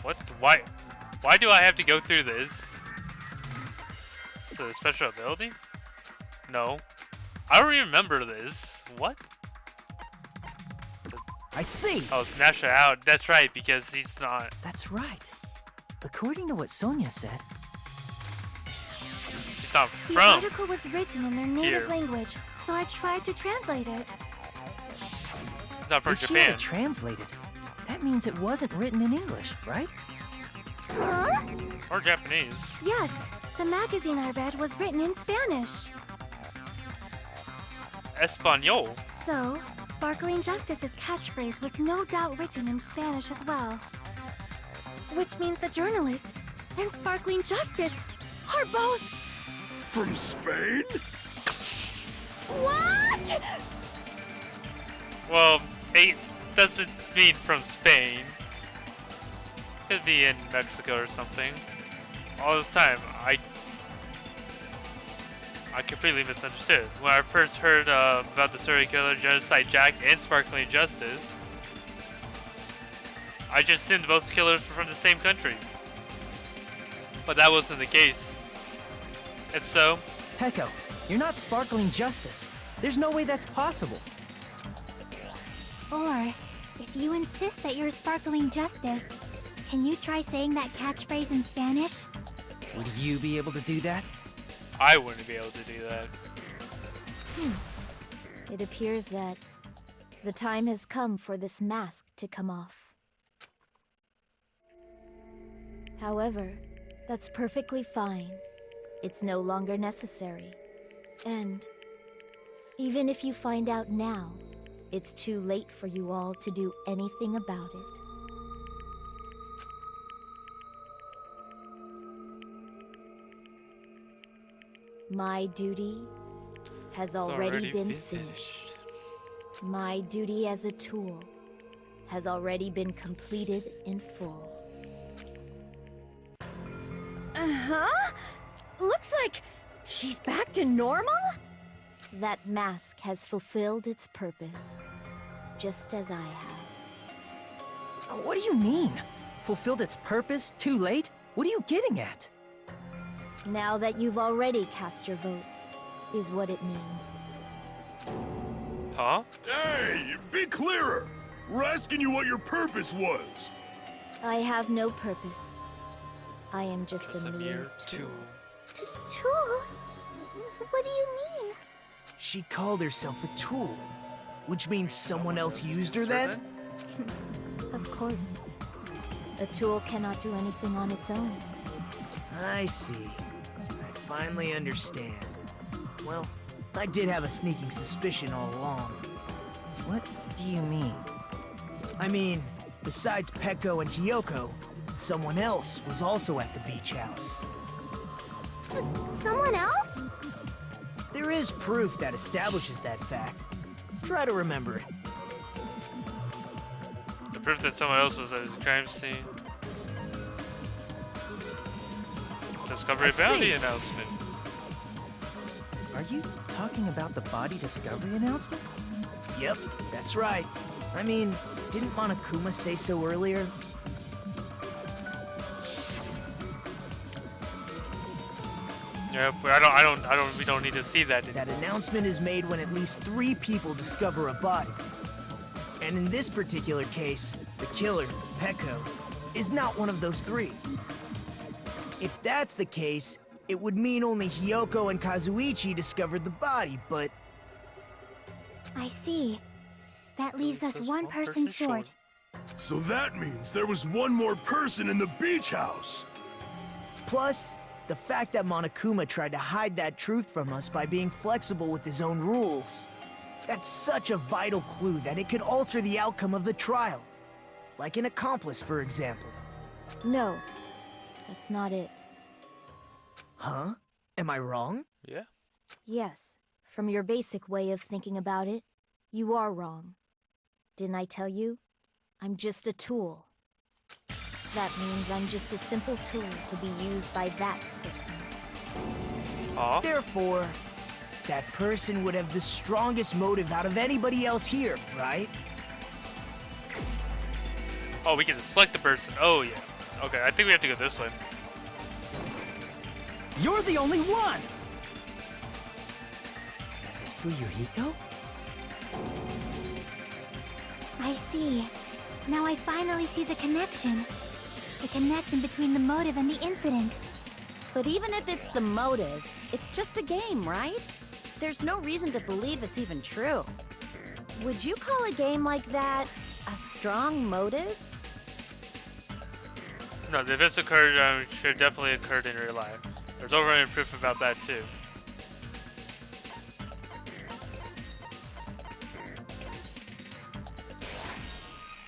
What? Why? Why do I have to go through this? So the special ability? No. I don't even remember this. What? I see! Oh, it's Nasha out. That's right, because he's not. That's right. According to what Sonia said, He's not The from. article was written in their native here. language, so I tried to translate it. He's not from if she had Japan. it translated, that means it wasn't written in English, right? Huh? Or Japanese. Yes, the magazine I read was written in Spanish. Espanol. So, Sparkling Justice's catchphrase was no doubt written in Spanish as well. Which means the journalist and Sparkling Justice are both... From Spain? What? Well, it doesn't mean from Spain. Could be in Mexico or something. All this time, I completely misunderstood. When I first heard about the serial killer, Genocide Jack, and Sparkling Justice, I just assumed both killers were from the same country. But that wasn't the case. If so, Pecco, you're not Sparkling Justice. There's no way that's possible. Or, if you insist that you're Sparkling Justice, can you try saying that catchphrase in Spanish? Would you be able to do that? I wouldn't be able to do that. It appears that the time has come for this mask to come off. However, that's perfectly fine. It's no longer necessary. And even if you find out now, it's too late for you all to do anything about it. My duty has It's already been finished. My duty as a tool has already been completed in full. Uh-huh? Looks like she's back to normal? That mask has fulfilled its purpose, just as I have. What do you mean? Fulfilled its purpose? Too late? What are you getting at? Now that you've already cast your votes, is what it means. Huh? Hey, be clearer! We're asking you what your purpose was! I have no purpose. I am just a mere tool. Tool? What do you mean? She called herself a tool, which means someone else used her then? Of course. A tool cannot do anything on its own. I see. I finally understand. Well, I did have a sneaking suspicion all along. What do you mean? I mean, besides Peko and Hiyoko, someone else was also at the beach house. Someone else? There is proof that establishes that fact. Try to remember it. The proof that someone else was at his crime scene. Discovery bounty announcement. Are you talking about the body discovery announcement? Yep, that's right. I mean, didn't Monokuma say so earlier? Yeah, but we don't need to see that anymore. That announcement is made when at least 3 people discover a body. And in this particular case, the killer, Peko, is not one of those 3. If that's the case, it would mean only Hiyoko and Kazuichi discovered the body, but... I see. That leaves us one person short. So that means there was one more person in the beach house! Plus, the fact that Monokuma tried to hide that truth from us by being flexible with his own rules. That's such a vital clue that it could alter the outcome of the trial. Like an accomplice, for example. No, that's not it. Huh? Am I wrong? Yeah. Yes, from your basic way of thinking about it, you are wrong. Didn't I tell you? I'm just a tool. That means I'm just a simple tool to be used by that person. Aw. Therefore, that person would have the strongest motive out of anybody else here, right? Oh, we can select the person. Oh, yeah. Okay, I think we have to go this way. You're the only one! Is it Fuyuhiko? I see. Now I finally see the connection. The connection between the motive and the incident. But even if it's the motive, it's just a game, right? There's no reason to believe it's even true. Would you call a game like that a strong motive? No, if this occurred, should definitely occurred in real life. There's overwhelming proof about that too.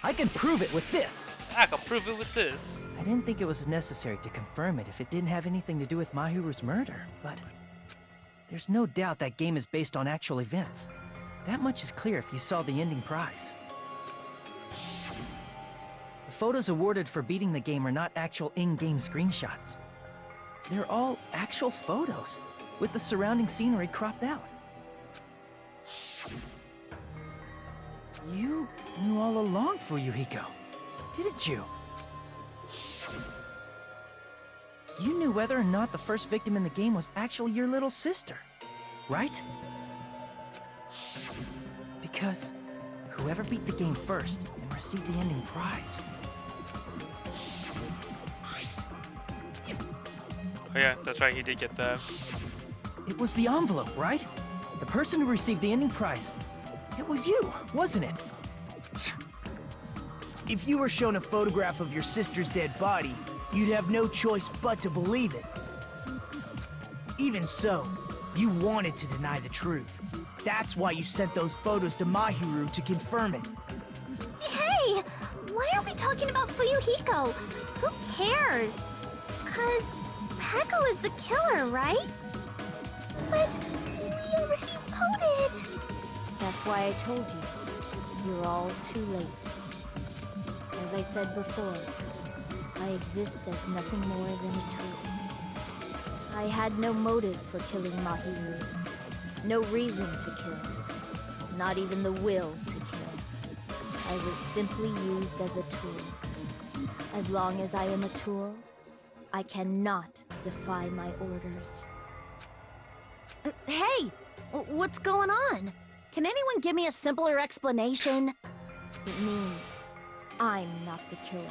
I can prove it with this! I can prove it with this. I didn't think it was necessary to confirm it if it didn't have anything to do with Mahiru's murder, but... There's no doubt that game is based on actual events. That much is clear if you saw the ending prize. The photos awarded for beating the game are not actual in-game screenshots. They're all actual photos, with the surrounding scenery cropped out. You knew all along, Fuyuhiko, didn't you? You knew whether or not the first victim in the game was actually your little sister, right? Because whoever beat the game first and received the ending prize. Oh yeah, that's right, he did get that. It was the envelope, right? The person who received the ending prize. It was you, wasn't it? If you were shown a photograph of your sister's dead body, you'd have no choice but to believe it. Even so, you wanted to deny the truth. That's why you sent those photos to Mahiru to confirm it. Hey! Why are we talking about Fuyuhiko? Who cares? 'Cause Peko is the killer, right? But we already voted! That's why I told you. You're all too late. As I said before, I exist as nothing more than a tool. I had no motive for killing Mahiru. No reason to kill. Not even the will to kill. I was simply used as a tool. As long as I am a tool, I cannot defy my orders. Hey! What's going on? Can anyone give me a simpler explanation? It means I'm not the killer.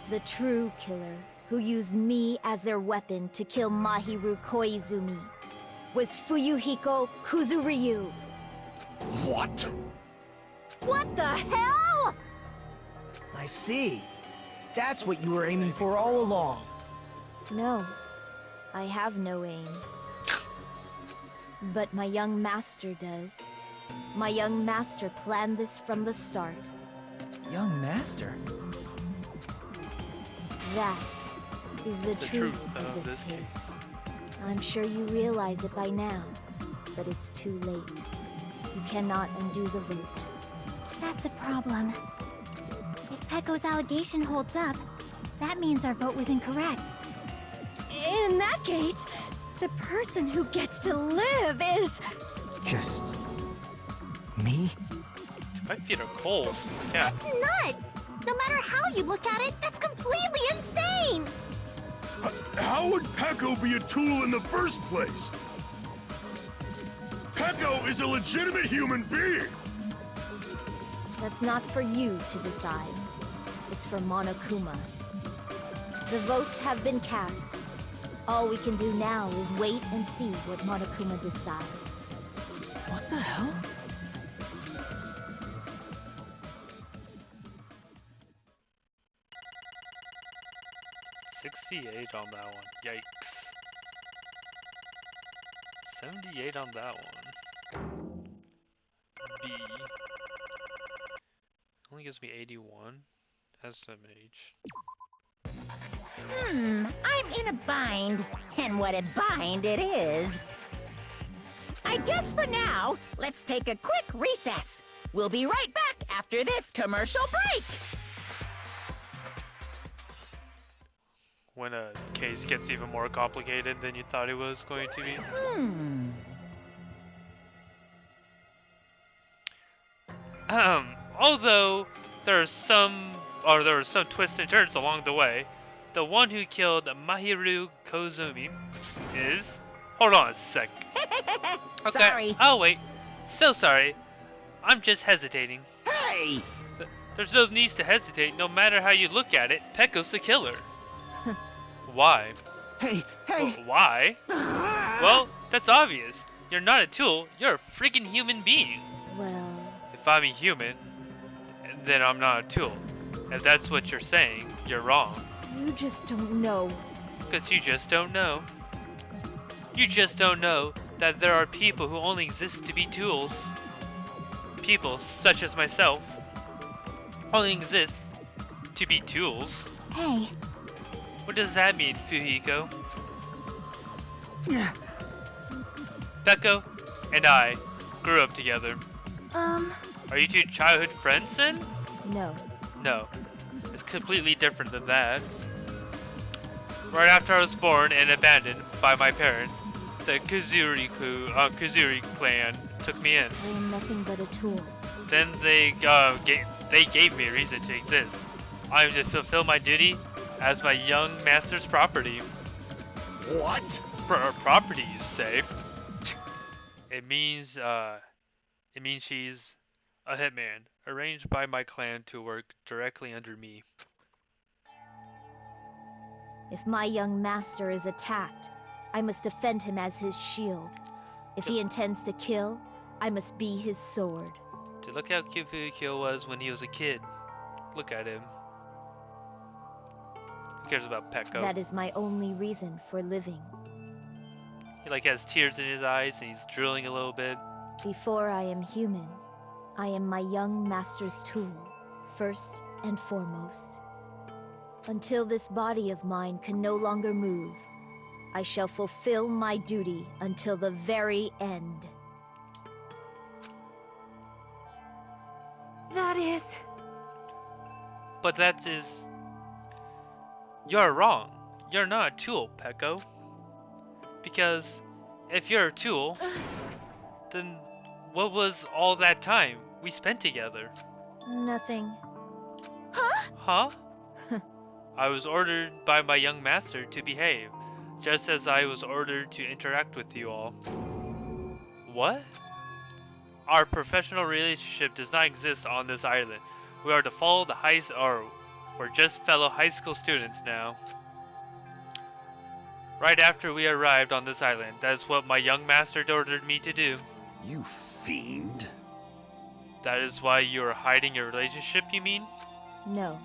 The true killer, who used me as their weapon to kill Mahiru Koizumi, was Fuyuhiko Kuzuryu. What? What the hell? I see. That's what you were aiming for all along. No, I have no aim. But my young master does. My young master planned this from the start. Young master? That is the truth of this case. I'm sure you realize it by now, but it's too late. You cannot undo the vote. That's a problem. If Pecco's allegation holds up, that means our vote was incorrect. In that case, the person who gets to live is... Just... me? My feet are cold. Yeah. That's nuts! No matter how you look at it, that's completely insane! How would Pecco be a tool in the first place? Pecco is a legitimate human being! That's not for you to decide. It's for Monokuma. The votes have been cast. All we can do now is wait and see what Monokuma decides. What the hell? $68 on that one. Yikes. 78 on that one. B. Only gives me 81. SMH. I'm in a bind, and what a bind it is. I guess for now, let's take a quick recess. We'll be right back after this commercial break. When a case gets even more complicated than you thought it was going to be. Although there were some twists and turns along the way, the one who killed Mahiru Koizumi is... Hold on a sec. Okay. Sorry. Oh wait. So sorry. I'm just hesitating. Hey! There's no need to hesitate. No matter how you look at it, Pecco's the killer. Why? Hey! Why? Well, that's obvious. You're not a tool. You're a freaking human being. Well... If I'm a human, then I'm not a tool. If that's what you're saying, you're wrong. You just don't know. Because you just don't know. You just don't know that there are people who only exist to be tools. People, such as myself, only exist to be tools. Hey. What does that mean, Fuyuhiko? Pecco and I grew up together. Are you two childhood friends then? No. No. It's completely different than that. Right after I was born and abandoned by my parents, the Kuzuri clan took me in. I am nothing but a tool. Then they gave me a reason to exist. I am to fulfill my duty as my young master's property. What? Property, you say? It means she's a hitman, arranged by my clan to work directly under me. If my young master is attacked, I must defend him as his shield. If he intends to kill, I must be his sword. To look how cute Fuyuhiko was when he was a kid. Look at him. Who cares about Pecco? That is my only reason for living. He like has tears in his eyes and he's drooling a little bit. Before I am human, I am my young master's tool, first and foremost. Until this body of mine can no longer move, I shall fulfill my duty until the very end. That is... But that is... You're wrong. You're not a tool, Peko. Because if you're a tool, then what was all that time we spent together? Nothing. Huh? I was ordered by my young master to behave, just as I was ordered to interact with you all. What? Our professional relationship does not exist on this island. We are to follow the we're just fellow high school students now. Right after we arrived on this island, that is what my young master ordered me to do. You fiend. That is why you are hiding your relationship, you mean? No.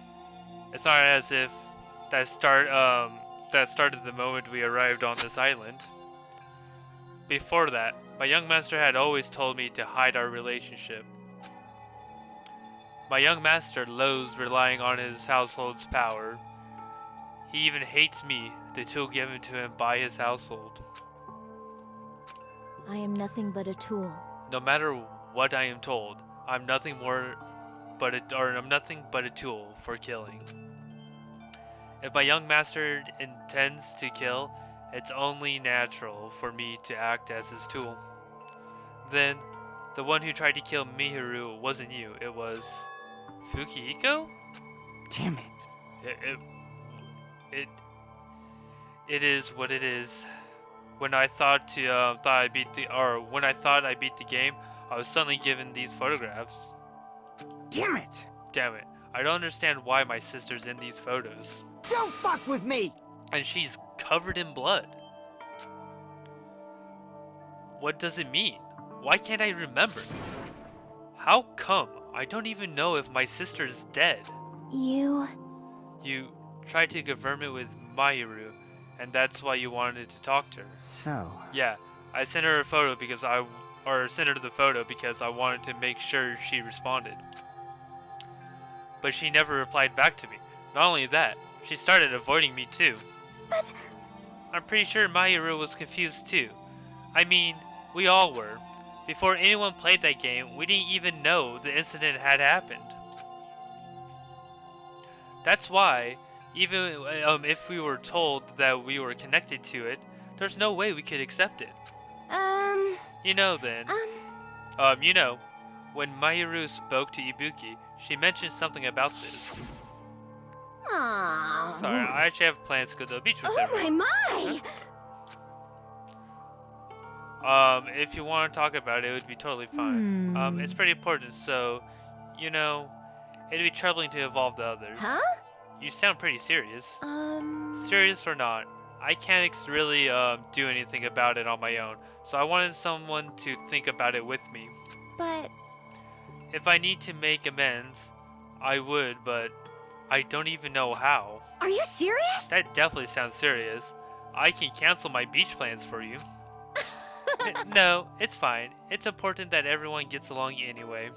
It's not as if that started the moment we arrived on this island. Before that, my young master had always told me to hide our relationship. My young master loathes relying on his household's power. He even hates me, the tool given to him by his household. I am nothing but a tool. No matter what I am told, I'm nothing but a tool for killing. If my young master intends to kill, it's only natural for me to act as his tool. Then, the one who tried to kill Mihiru wasn't you, it was Fukihiko? Damn it. It is what it is. When I thought I beat the game, I was suddenly given these photographs. Damn it! Damn it. I don't understand why my sister's in these photos. Don't fuck with me! And she's covered in blood. What does it mean? Why can't I remember? How come? I don't even know if my sister's dead. You tried to confirm it with Mahiru, and that's why you wanted to talk to her. So... Yeah, I sent her the photo because I wanted to make sure she responded. But she never replied back to me. Not only that, she started avoiding me too. But... I'm pretty sure Mahiru was confused too. I mean, we all were. Before anyone played that game, we didn't even know the incident had happened. That's why, even if we were told that we were connected to it, there's no way we could accept it. You know then. When Mahiru spoke to Ibuki, she mentioned something about this. Aww. Sorry, I actually have plans to go to the beach with everyone. my! If you want to talk about it, it would be totally fine. It's pretty important, so, it'd be troubling to involve the others. Huh? You sound pretty serious. Serious or not, I can't really do anything about it on my own, so I wanted someone to think about it with me. But... If I need to make amends, I would, but I don't even know how. Are you serious? That definitely sounds serious. I can cancel my beach plans for you. No, it's fine. It's important that everyone gets along anyway.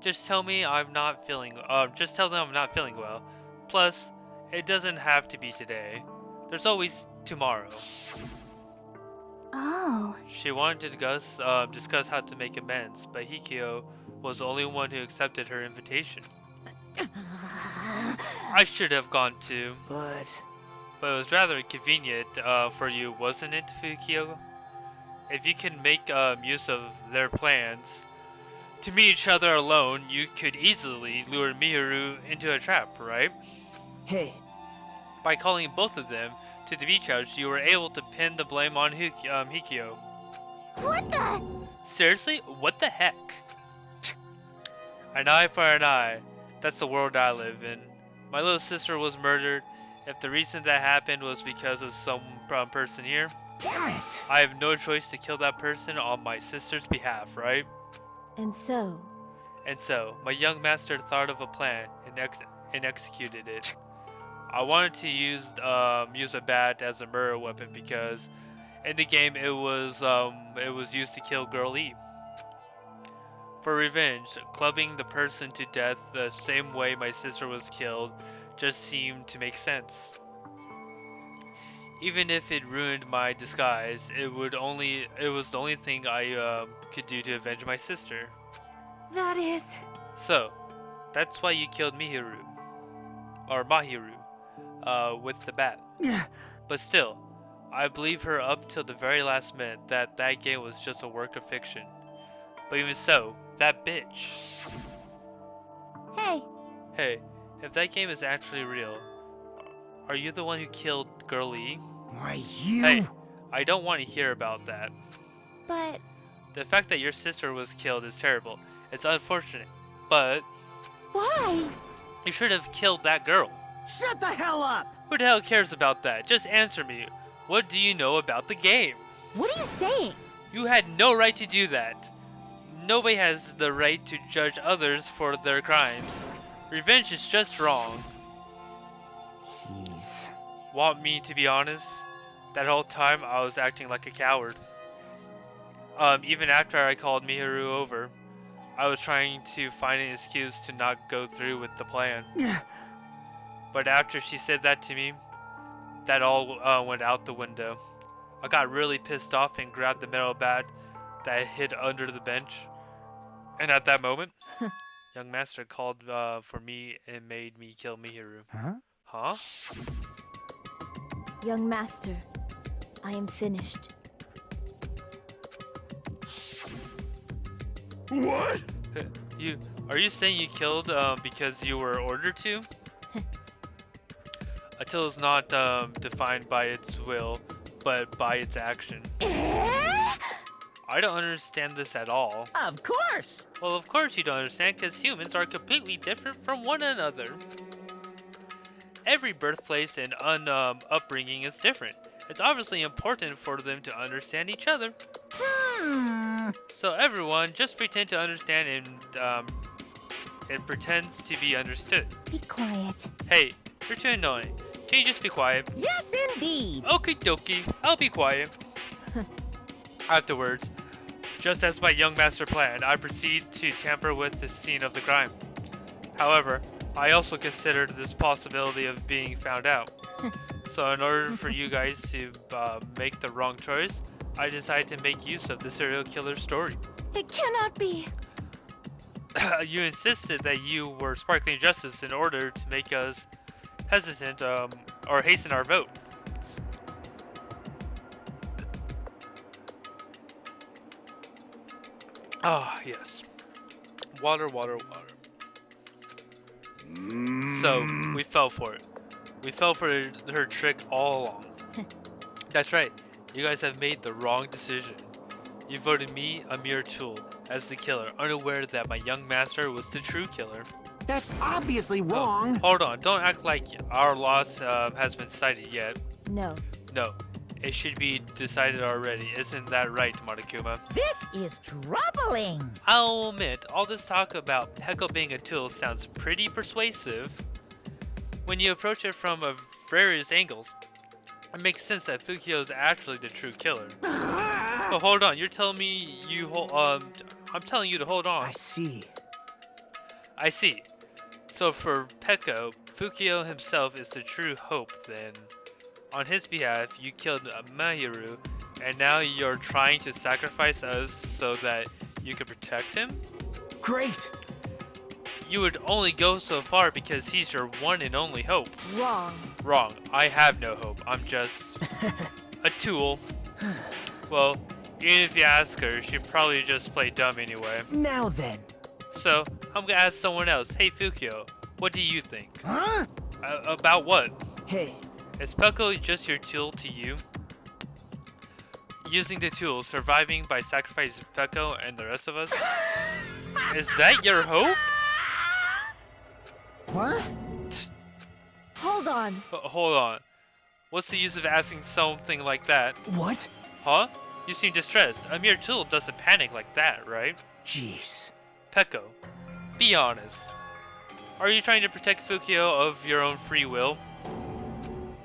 Just tell me I'm not feeling. Just tell them I'm not feeling well. Plus, it doesn't have to be today. There's always tomorrow. Oh. She wanted to discuss how to make amends, but Hikio was the only one who accepted her invitation. I should have gone too. But it was rather convenient for you, wasn't it, Fukio? If you can make use of their plans to meet each other alone, you could easily lure Mihiru into a trap, right? hey, By calling both of them to the beach house, you were able to pin the blame on Hikio. What the? Seriously? What the heck? An eye for an eye. That's the world I live in. My little sister was murdered. If the reason that happened was because of some person here, Damn it! I have no choice to kill that person on my sister's behalf, right? And so... my young master thought of a plan and executed it. I wanted to use a bat as a murder weapon because in the game it was used to kill Girl E. For revenge, clubbing the person to death the same way my sister was killed just seemed to make sense. Even if it ruined my disguise, it was the only thing I could do to avenge my sister. That is... So, That's why you killed Mihiru. Or Mahiru. With the bat. But still, I believe her up till the very last minute that that game was just a work of fiction. But even so, that bitch. Hey, Hey, if that game is actually real, are you the one who killed Girlie? Why, you... Hey, I don't want to hear about that. but The fact that your sister was killed is terrible. It's unfortunate, but Why? you should have killed that girl. Shut the hell up! Who the hell cares about that? Just answer me. What do you know about the game? what are you saying? You had no right to do that. Nobody has the right to judge others for their crimes. Revenge is just wrong. Jeez. Want me to be honest? That whole time I was acting like a coward. Even after I called Mihiru over, I was trying to find an excuse to not go through with the plan. But after she said that to me, that all went out the window. I got really pissed off and grabbed the metal bat that hid under the bench. And at that moment, young master called for me and made me kill Mihiru. Huh? Huh? Young master, I am finished. What? Are you saying you killed because you were ordered to? A tool is not defined by its will, but by its action. I don't understand this at all. Of course! Well, of course you don't understand, because humans are completely different from one another. Every birthplace and upbringing is different. It's obviously important for them to understand each other. So everyone just pretend to understand and pretends to be understood. Be quiet. Hey, you're too annoying. Can you just be quiet? Yes, indeed! Okie dokie, I'll be quiet. Afterwards, just as my young master planned, I proceed to tamper with the scene of the crime. However, I also considered this possibility of being found out. So in order for you guys to make the wrong choice, I decided to make use of the serial killer story. It cannot be. You insisted that you were sparkling justice in order to make us hesitant or hasten our vote. Ah, yes. Water, water, water. So, we fell for it. We fell for her trick all along. That's right. You guys have made the wrong decision. You voted me, a mere tool, as the killer, unaware that my young master was the true killer. That's obviously wrong. Oh, hold on. Don't act like our loss has been decided yet. No. No. It should be decided already. Isn't that right, Monokuma? This is troubling! I'll admit, all this talk about Peko being a tool sounds pretty persuasive. When you approach it from various angles, it makes sense that Fukio is actually the true killer. But hold on, you're telling me I'm telling you to hold on. I see. I see. So for Peko, Fukio himself is the true hope then. On his behalf, you killed Mahiru, and now you're trying to sacrifice us so that you can protect him? Great! You would only go so far because he's your one and only hope. Wrong. Wrong. I have no hope. I'm just a tool. Well, even if you ask her, she'd probably just play dumb anyway. Now then. So, I'm gonna ask someone else. Hey, Fukio, what do you think? Huh? About what? Hey. Is Peko just your tool to you? Using the tool, surviving by sacrificing Peko and the rest of us? Is that your hope? What? Hold on. Hold on. What's the use of asking something like that? What? Huh? You seem distressed. A mere tool doesn't panic like that, right? Jeez. Peko, be honest. Are you trying to protect Fukio of your own free will?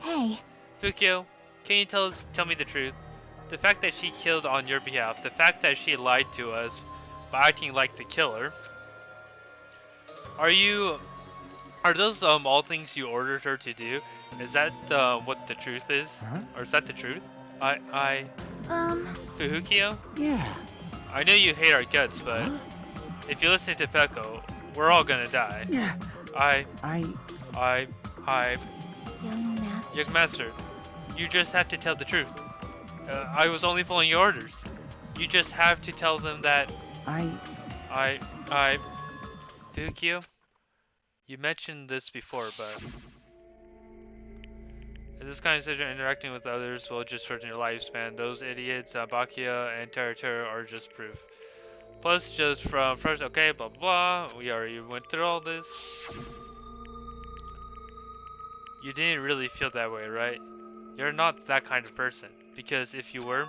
Hey, Fukio, can you tell me the truth? The fact that she killed on your behalf, the fact that she lied to us by acting like the killer. Are those all things you ordered her to do? Is that what the truth is? Huh? Or is that the truth? Fukio? Yeah. I know you hate our guts, but if you listen to Peko, We're all gonna die. Young master. Young master, you just have to tell the truth. I was only following your orders. You just have to tell them that Fukio, you mentioned this before, but this kind of decision interacting with others will just shorten your lifespan. Those idiots, Bakia and Terra are just proof. Plus, just from first, okay, blah blah blah. We already went through all this. You didn't really feel that way, right? You're not that kind of person. Because if you were,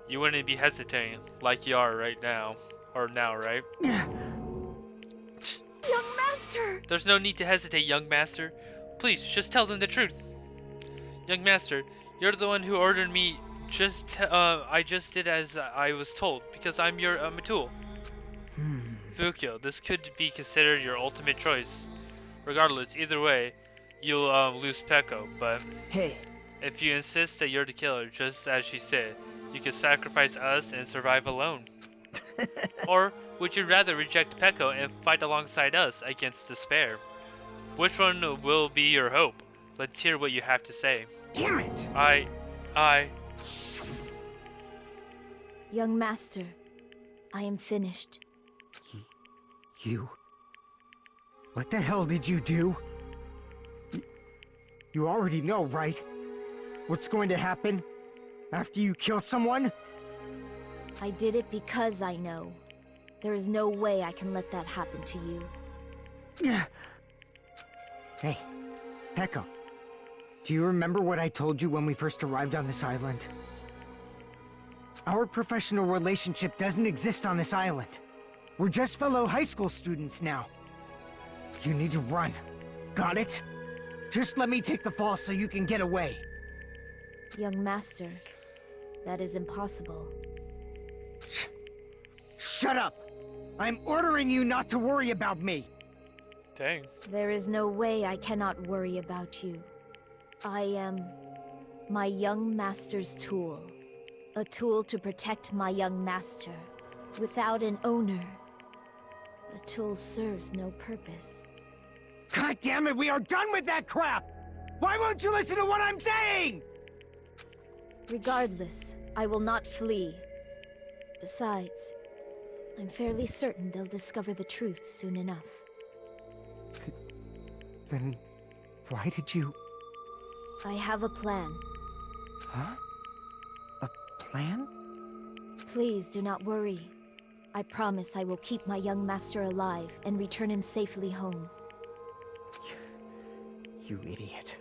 you wouldn't be hesitating like you are right now. Or now, right? Young master! There's no need to hesitate, young master. Please, just tell them the truth. Young master, you're the one who ordered me. I just did as I was told, because I'm a tool. Fukio, this could be considered your ultimate choice. Regardless, either way, you'll lose Peko, but Hey, if you insist that you're the killer, just as she said, you can sacrifice us and survive alone. Or would you rather reject Peko and fight alongside us against despair? Which one will be your hope? Let's hear what you have to say. Damn it! Young master, I am finished. You? What the hell did you do? You already know, right? What's going to happen after you kill someone? I did it because I know. There is no way I can let that happen to you. Hey, Peko. Do you remember what I told you when we first arrived on this island? Our professional relationship doesn't exist on this island. We're just fellow high school students now. You need to run. Got it? Just let me take the fall so you can get away. Young master, that is impossible. Shut up! I'm ordering you not to worry about me! Dang. There is no way I cannot worry about you. I am my young master's tool. A tool to protect my young master. Without an owner, a tool serves no purpose. God damn it, we are done with that crap! Why won't you listen to what I'm saying? Regardless, I will not flee. Besides, I'm fairly certain they'll discover the truth soon enough. Then why did you... I have a plan. Huh? A plan? Please do not worry. I promise I will keep my young master alive and return him safely home. You idiot.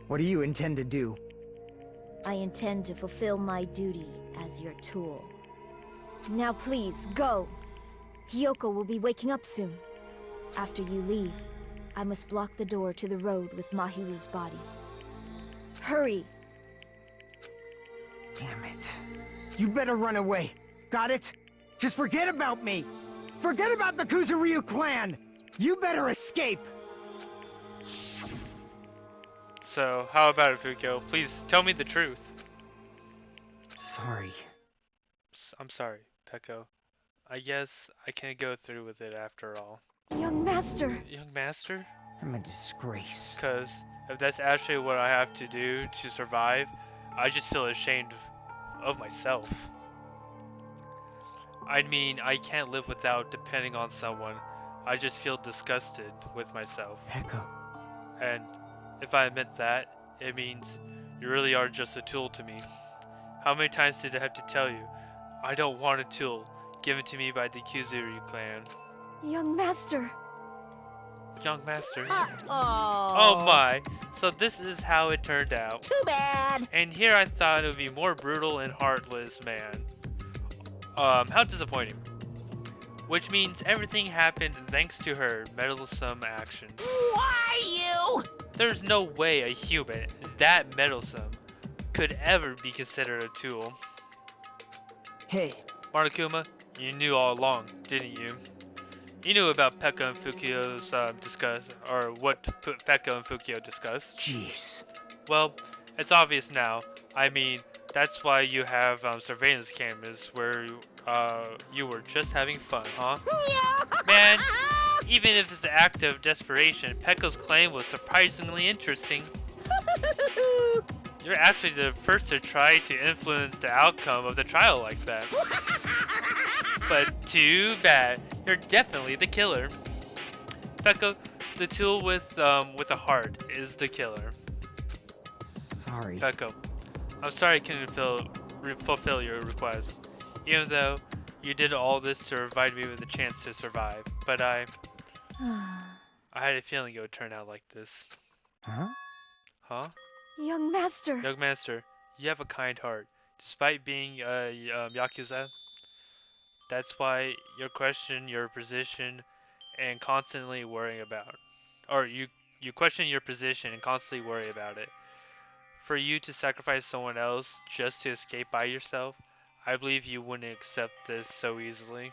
What do you intend to do? I intend to fulfill my duty as your tool. Now please, go! Hiyoko will be waking up soon. After you leave, I must block the door to the road with Mahiru's body. Hurry! Damn it. You better run away. Got it? Just forget about me! Forget about the Kuzuryu clan! You better escape! So, how about it, Fukio? Please tell me the truth. Sorry. I'm sorry, Peko. I guess I can't go through with it after all. Young master! Young master? I'm a disgrace. Because if that's actually what I have to do to survive, I just feel ashamed of myself. I mean, I can't live without depending on someone. I just feel disgusted with myself. Peko. And if I admit that, it means you really are just a tool to me. How many times did I have to tell you, I don't want a tool given to me by the Kuzuryu clan? Young master! Young master? Uh-oh. Oh my, so this is how it turned out. Too bad! And here I thought it would be more brutal and heartless, man. How disappointing. Which means everything happened thanks to her meddlesome actions. Why you? There's no way a human that meddlesome could ever be considered a tool. Hey, Monokuma, you knew all along, didn't you? You knew about Peko and Fukio's what Peko and Fukio discussed. jeez. Well, it's obvious now. I mean, that's why you have surveillance cameras where you were just having fun, huh? Man, Even if it's an act of desperation, Pekko's claim was surprisingly interesting. You're actually the first to try to influence the outcome of the trial like that. But too bad, you're definitely the killer. Pekko, the tool with a heart is the killer. Sorry. Pekko, I'm sorry I couldn't fulfill your request. Even though you did all this to provide me with a chance to survive. But I had a feeling it would turn out like this. Huh? Huh? Young master. Young master, you have a kind heart. Despite being Yakuza, that's why you question your position and constantly worrying about. Or you question your position and constantly worry about it. For you to sacrifice someone else just to escape by yourself, I believe you wouldn't accept this so easily.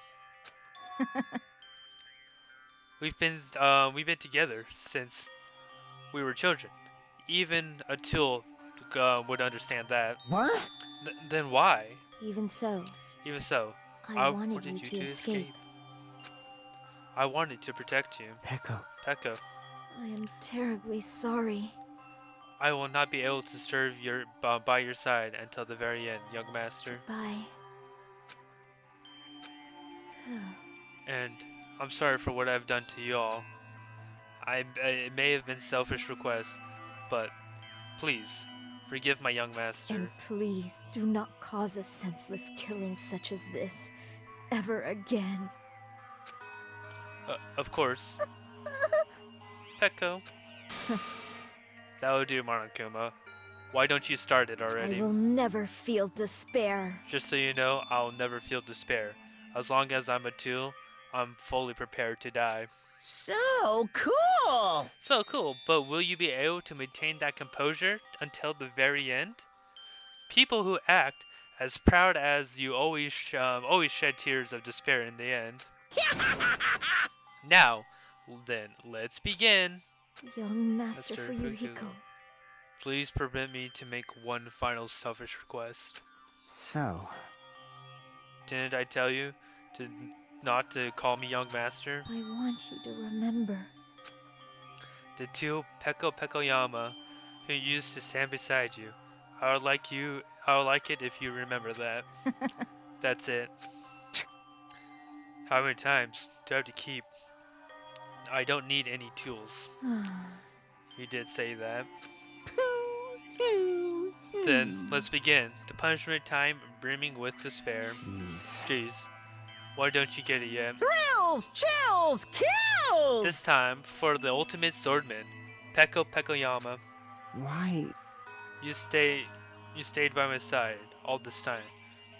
We've been together since we were children. Even a tool would understand that. What? Then why? Even so, Even so, I wanted you to escape. I wanted to protect you. Pekko. Pekko, I am terribly sorry. I will not be able to serve by your side until the very end, young master. Bye. And I'm sorry for what I've done to you all. It may have been selfish request, but please forgive my young master. And please do not cause a senseless killing such as this ever again. Of course. Pekko. That would do, Monokuma. Why don't you start it already? I will never feel despair. Just so you know, I'll never feel despair. As long as I'm a tool, I'm fully prepared to die. So cool! So cool, but will you be able to maintain that composure until the very end? People who act as proud as you always shed tears of despair in the end. Now, then, let's begin. Young Master Master Fuyuhiko. Please permit me to make one final selfish request. So, Didn't I tell you not to call me young master? I want you to remember. The two Pekko Pekkoyama who used to stand beside you. I would like it if you remember that. That's it. How many times do I have to keep? I don't need any tools. You did say that. Then let's begin. The punishment time brimming with despair. Jeez. Why don't you get it yet? Thrills, chills, kills! This time for the ultimate swordman, Pekko Pekkoyama. why? You stayed by my side all this time.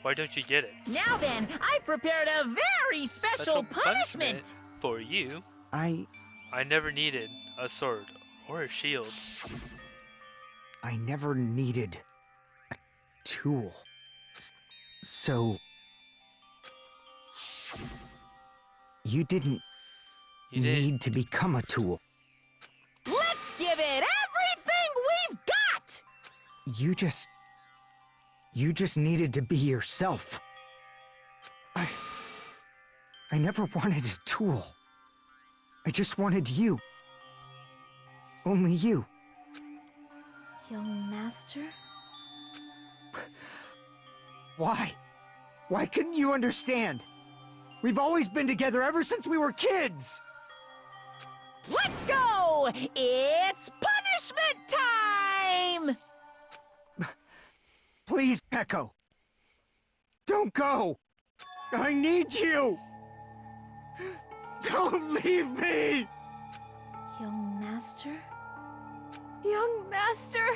Why don't you get it? Now then, I've prepared a very special punishment! For you. I never needed a sword or a shield. never needed a tool. So... You didn't need to become a tool. Let's give it everything we've got! You just needed to be yourself. I never wanted a tool. I just wanted you. Only you. Young Master? Why? Why couldn't you understand? We've always been together ever since we were kids! Let's go! It's punishment time! Please, Pekko. Don't go! I need you! Don't leave me! Young Master? Young Master!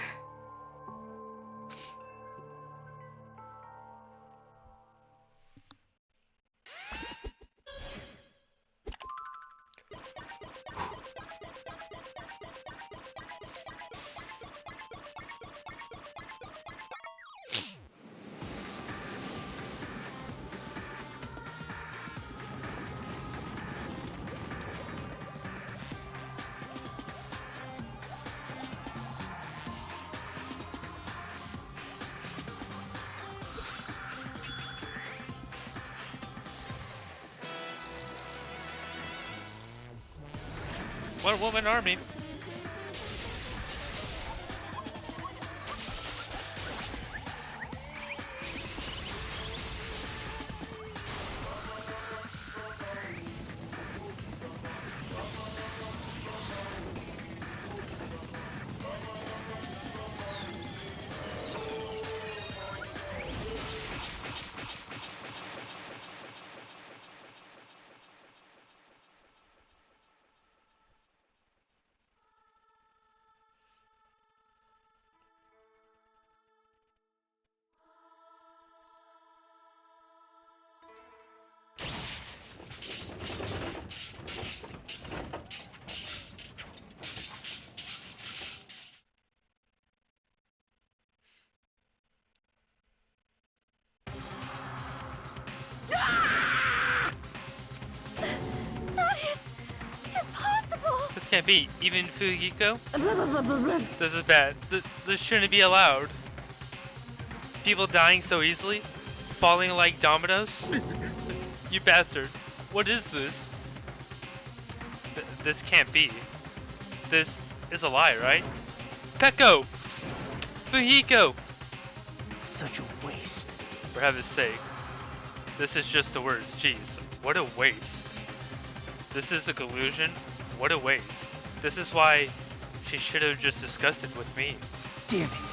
one-woman army. That is impossible! This can't be. Even Fujiko? This is bad. This shouldn't be allowed. People dying so easily? Falling like dominoes? You bastard. What is this? This can't be. This is a lie, right? Peko! Fujiko! Such a waste. For heaven's sake. This is just the words. Jeez. What a waste. This is a collusion? What a waste. This is why she should have just discussed it with me. Damn it.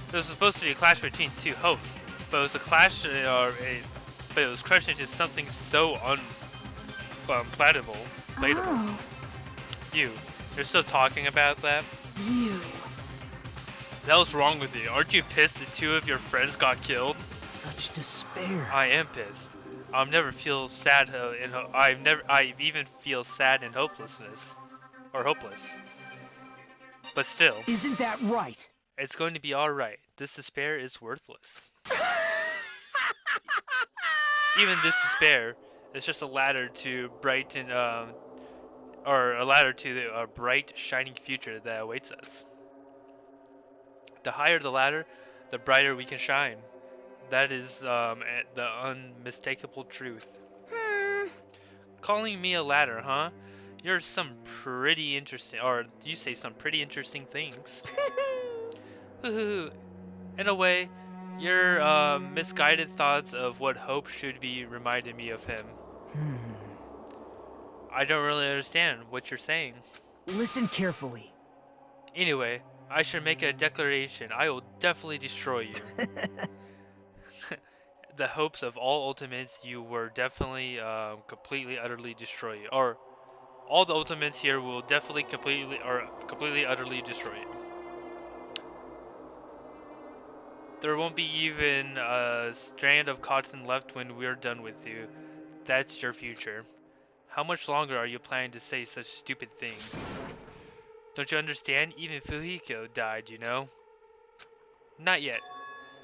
There was supposed to be a clash between two hopes, but it was a clash, but it was crushed into something so unpalatable. Oh. You're still talking about that? You. That was wrong with you. Aren't you pissed that two of your friends got killed? Such despair. I am pissed. I'll never feel sad. I even feel sad and hopelessness, or hopeless. But still, Isn't that right? it's going to be all right. This despair is worthless. Even this despair is just a ladder to brighten, or a ladder to the bright, shining future that awaits us. The higher the ladder, the brighter we can shine. That is the unmistakable truth. Calling me a ladder, huh? You're some pretty interesting, or you say some pretty interesting things. In a way, your misguided thoughts of what hope should be reminded me of him. I don't really understand what you're saying. Listen carefully. Anyway, I should make a declaration. I will definitely destroy you. The hopes of all ultimates you were definitely completely utterly destroy you. Or all the ultimates here will definitely completely utterly destroy you. There won't be even a strand of cotton left when we're done with you. That's your future. How much longer are you planning to say such stupid things? Don't you understand? Even Fujiko died, you know? Not yet.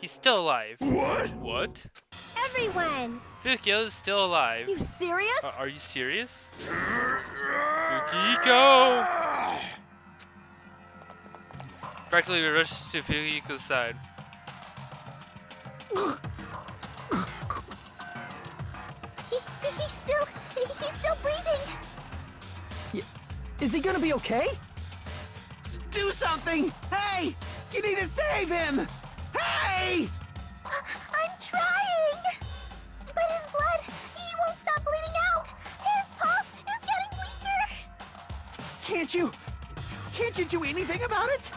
He's still alive. What? Everyone! Fujiko is still alive. You serious? Are you serious? Fujiko! Practically we rushed to Fujiko's side. He's still breathing. Is he gonna be okay? Do something! Hey! You need to save him! Hey! I'm trying! But his blood, he won't stop bleeding out! His pulse is getting weaker! Can't you do anything about it?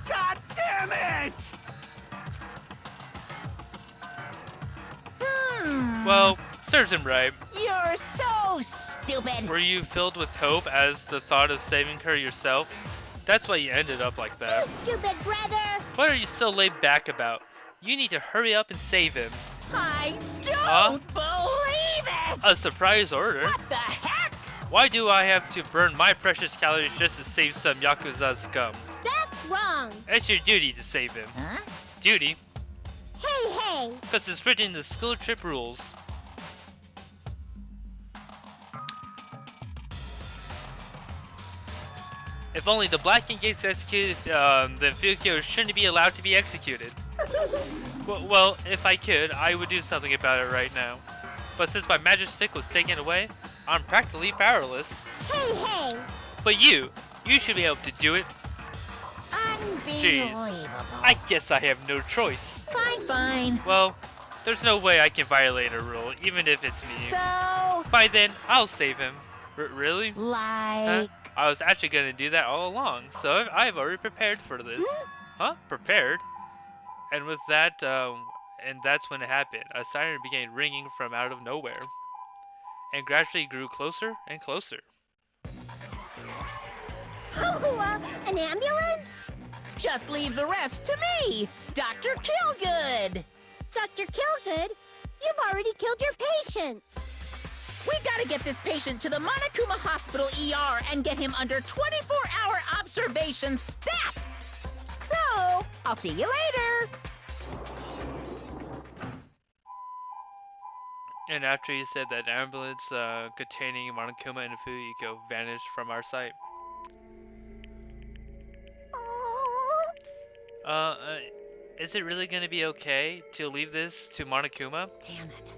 God damn it! Well, serves him right. You're so stupid. Were you filled with hope as the thought of saving her yourself? That's why you ended up like that. You stupid brother! What are you so laid back about? You need to hurry up and save him. I don't believe it! A surprise order? What the heck? Why do I have to burn my precious calories just to save some Yakuza scum? That's wrong! It's your duty to save him. Huh? Duty? Hey! Because it's written in the school trip rules. If only the Black King gets executed, then Fukio shouldn't be allowed to be executed. Well, if I could, I would do something about it right now. But since my magic stick was taken away, I'm practically powerless. Hey! But you should be able to do it. Jeez, I guess I have no choice. Fine. Well, there's no way I can violate a rule, even if it's me. So... By then, I'll save him. Really? Like... Huh? I was actually going to do that all along, so I've already prepared for this. Huh? Prepared? And with that, and that's when it happened. A siren began ringing from out of nowhere, and gradually grew closer and closer. Oh, an ambulance? Just leave the rest to me, Dr. Killgood. Dr. Killgood, you've already killed your patients. We gotta get this patient to the Monokuma Hospital ER and get him under 24-hour observation stat. So, I'll see you later. And after he said that, ambulance containing Monokuma and Fuyuko vanished from our sight. Is it really gonna be okay to leave this to Monokuma? Damn it.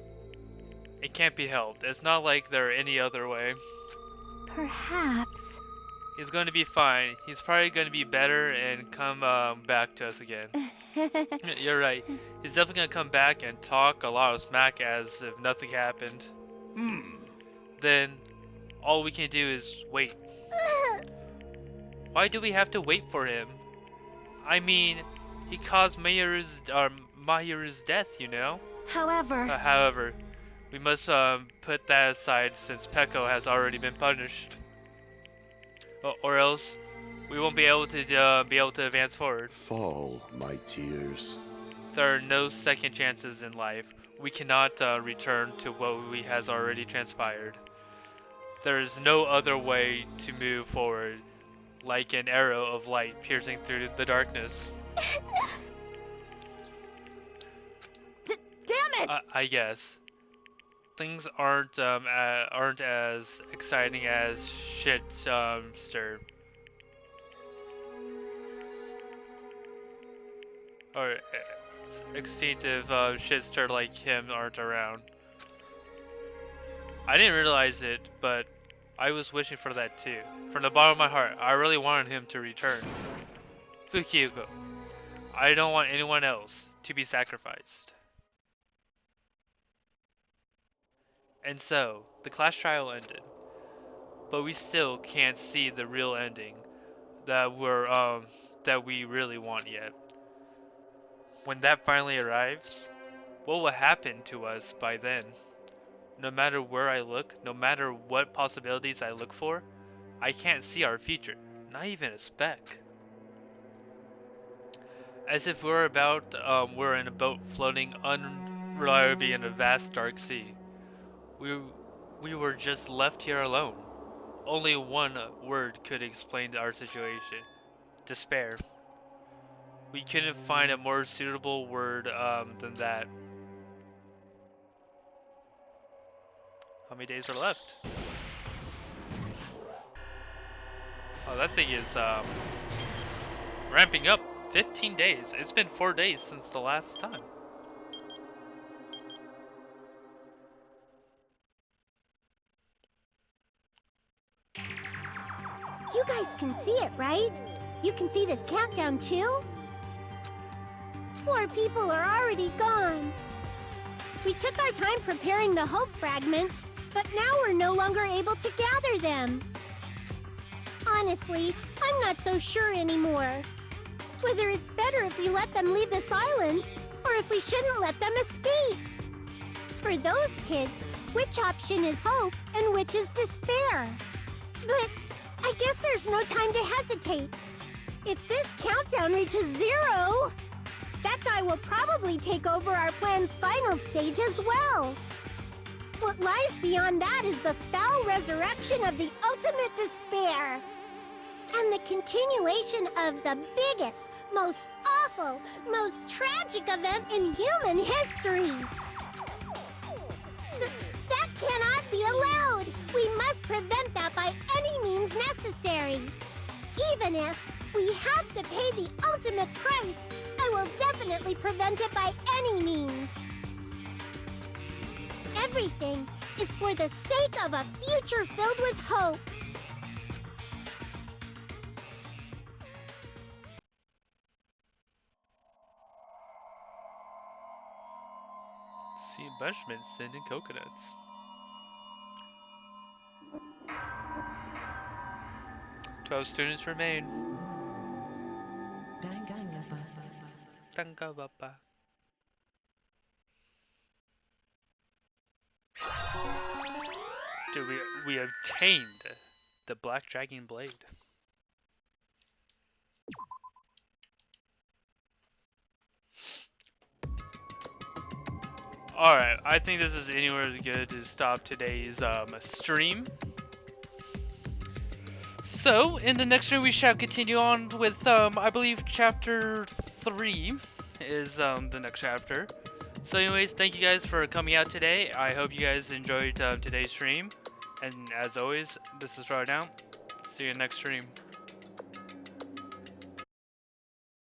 It can't be helped. It's not like there any other way. Perhaps. He's going to be fine. He's probably going to be better and come back to us again. You're right. He's definitely going to come back and talk a lot of smack as if nothing happened. Then all we can do is wait. Why do we have to wait for him? I mean, he caused Mahiru's death, you know? However, we must put that aside since Peko has already been punished. Or else we won't be able to advance forward. Fall, my tears. There are no second chances in life. We cannot return to what has already transpired. There is no other way to move forward, like an arrow of light piercing through the darkness. Damn it! I guess things aren't as exciting as shitster. Or extinctive shitster like him aren't around. I didn't realize it, but I was wishing for that too. From the bottom of my heart, I really wanted him to return. Fukuyuko, I don't want anyone else to be sacrificed. And so, the class trial ended. But we still can't see the real ending that we really want yet. When that finally arrives, what will happen to us by then? No matter where I look, no matter what possibilities I look for, I can't see our future, not even a speck. As if we're in a boat floating unreliably in a vast dark sea. We were just left here alone. Only one word could explain our situation. Despair. We couldn't find a more suitable word than that. How many days are left? Oh, that thing is ramping up. 15 days. It's been 4 days since the last time. You guys can see it, right? You can see this countdown too? 4 people are already gone. We took our time preparing the hope fragments, but now we're no longer able to gather them. Honestly, I'm not so sure anymore. Whether it's better if we let them leave this island, or if we shouldn't let them escape. For those kids, which option is hope and which is despair? But I guess there's no time to hesitate. If this countdown reaches 0, that guy will probably take over our plan's final stage as well. What lies beyond that is the foul resurrection of the ultimate despair. And the continuation of the biggest, most awful, most tragic event in human history. That cannot be allowed. We must prevent that by any means necessary. Even if we have to pay the ultimate price, I will definitely prevent it by any means. Everything is for the sake of a future filled with hope. See Benjamin sending coconuts. 12 students remain. Danganronpa. Dude, we obtained the Black Dragon Blade. Alright, I think this is anywhere as good to stop today's stream. So, in the next stream we shall continue on with, I believe chapter 3 is the next chapter. So anyways, thank you guys for coming out today. I hope you guys enjoyed today's stream. And as always, this is Rollout Dino. See you next stream.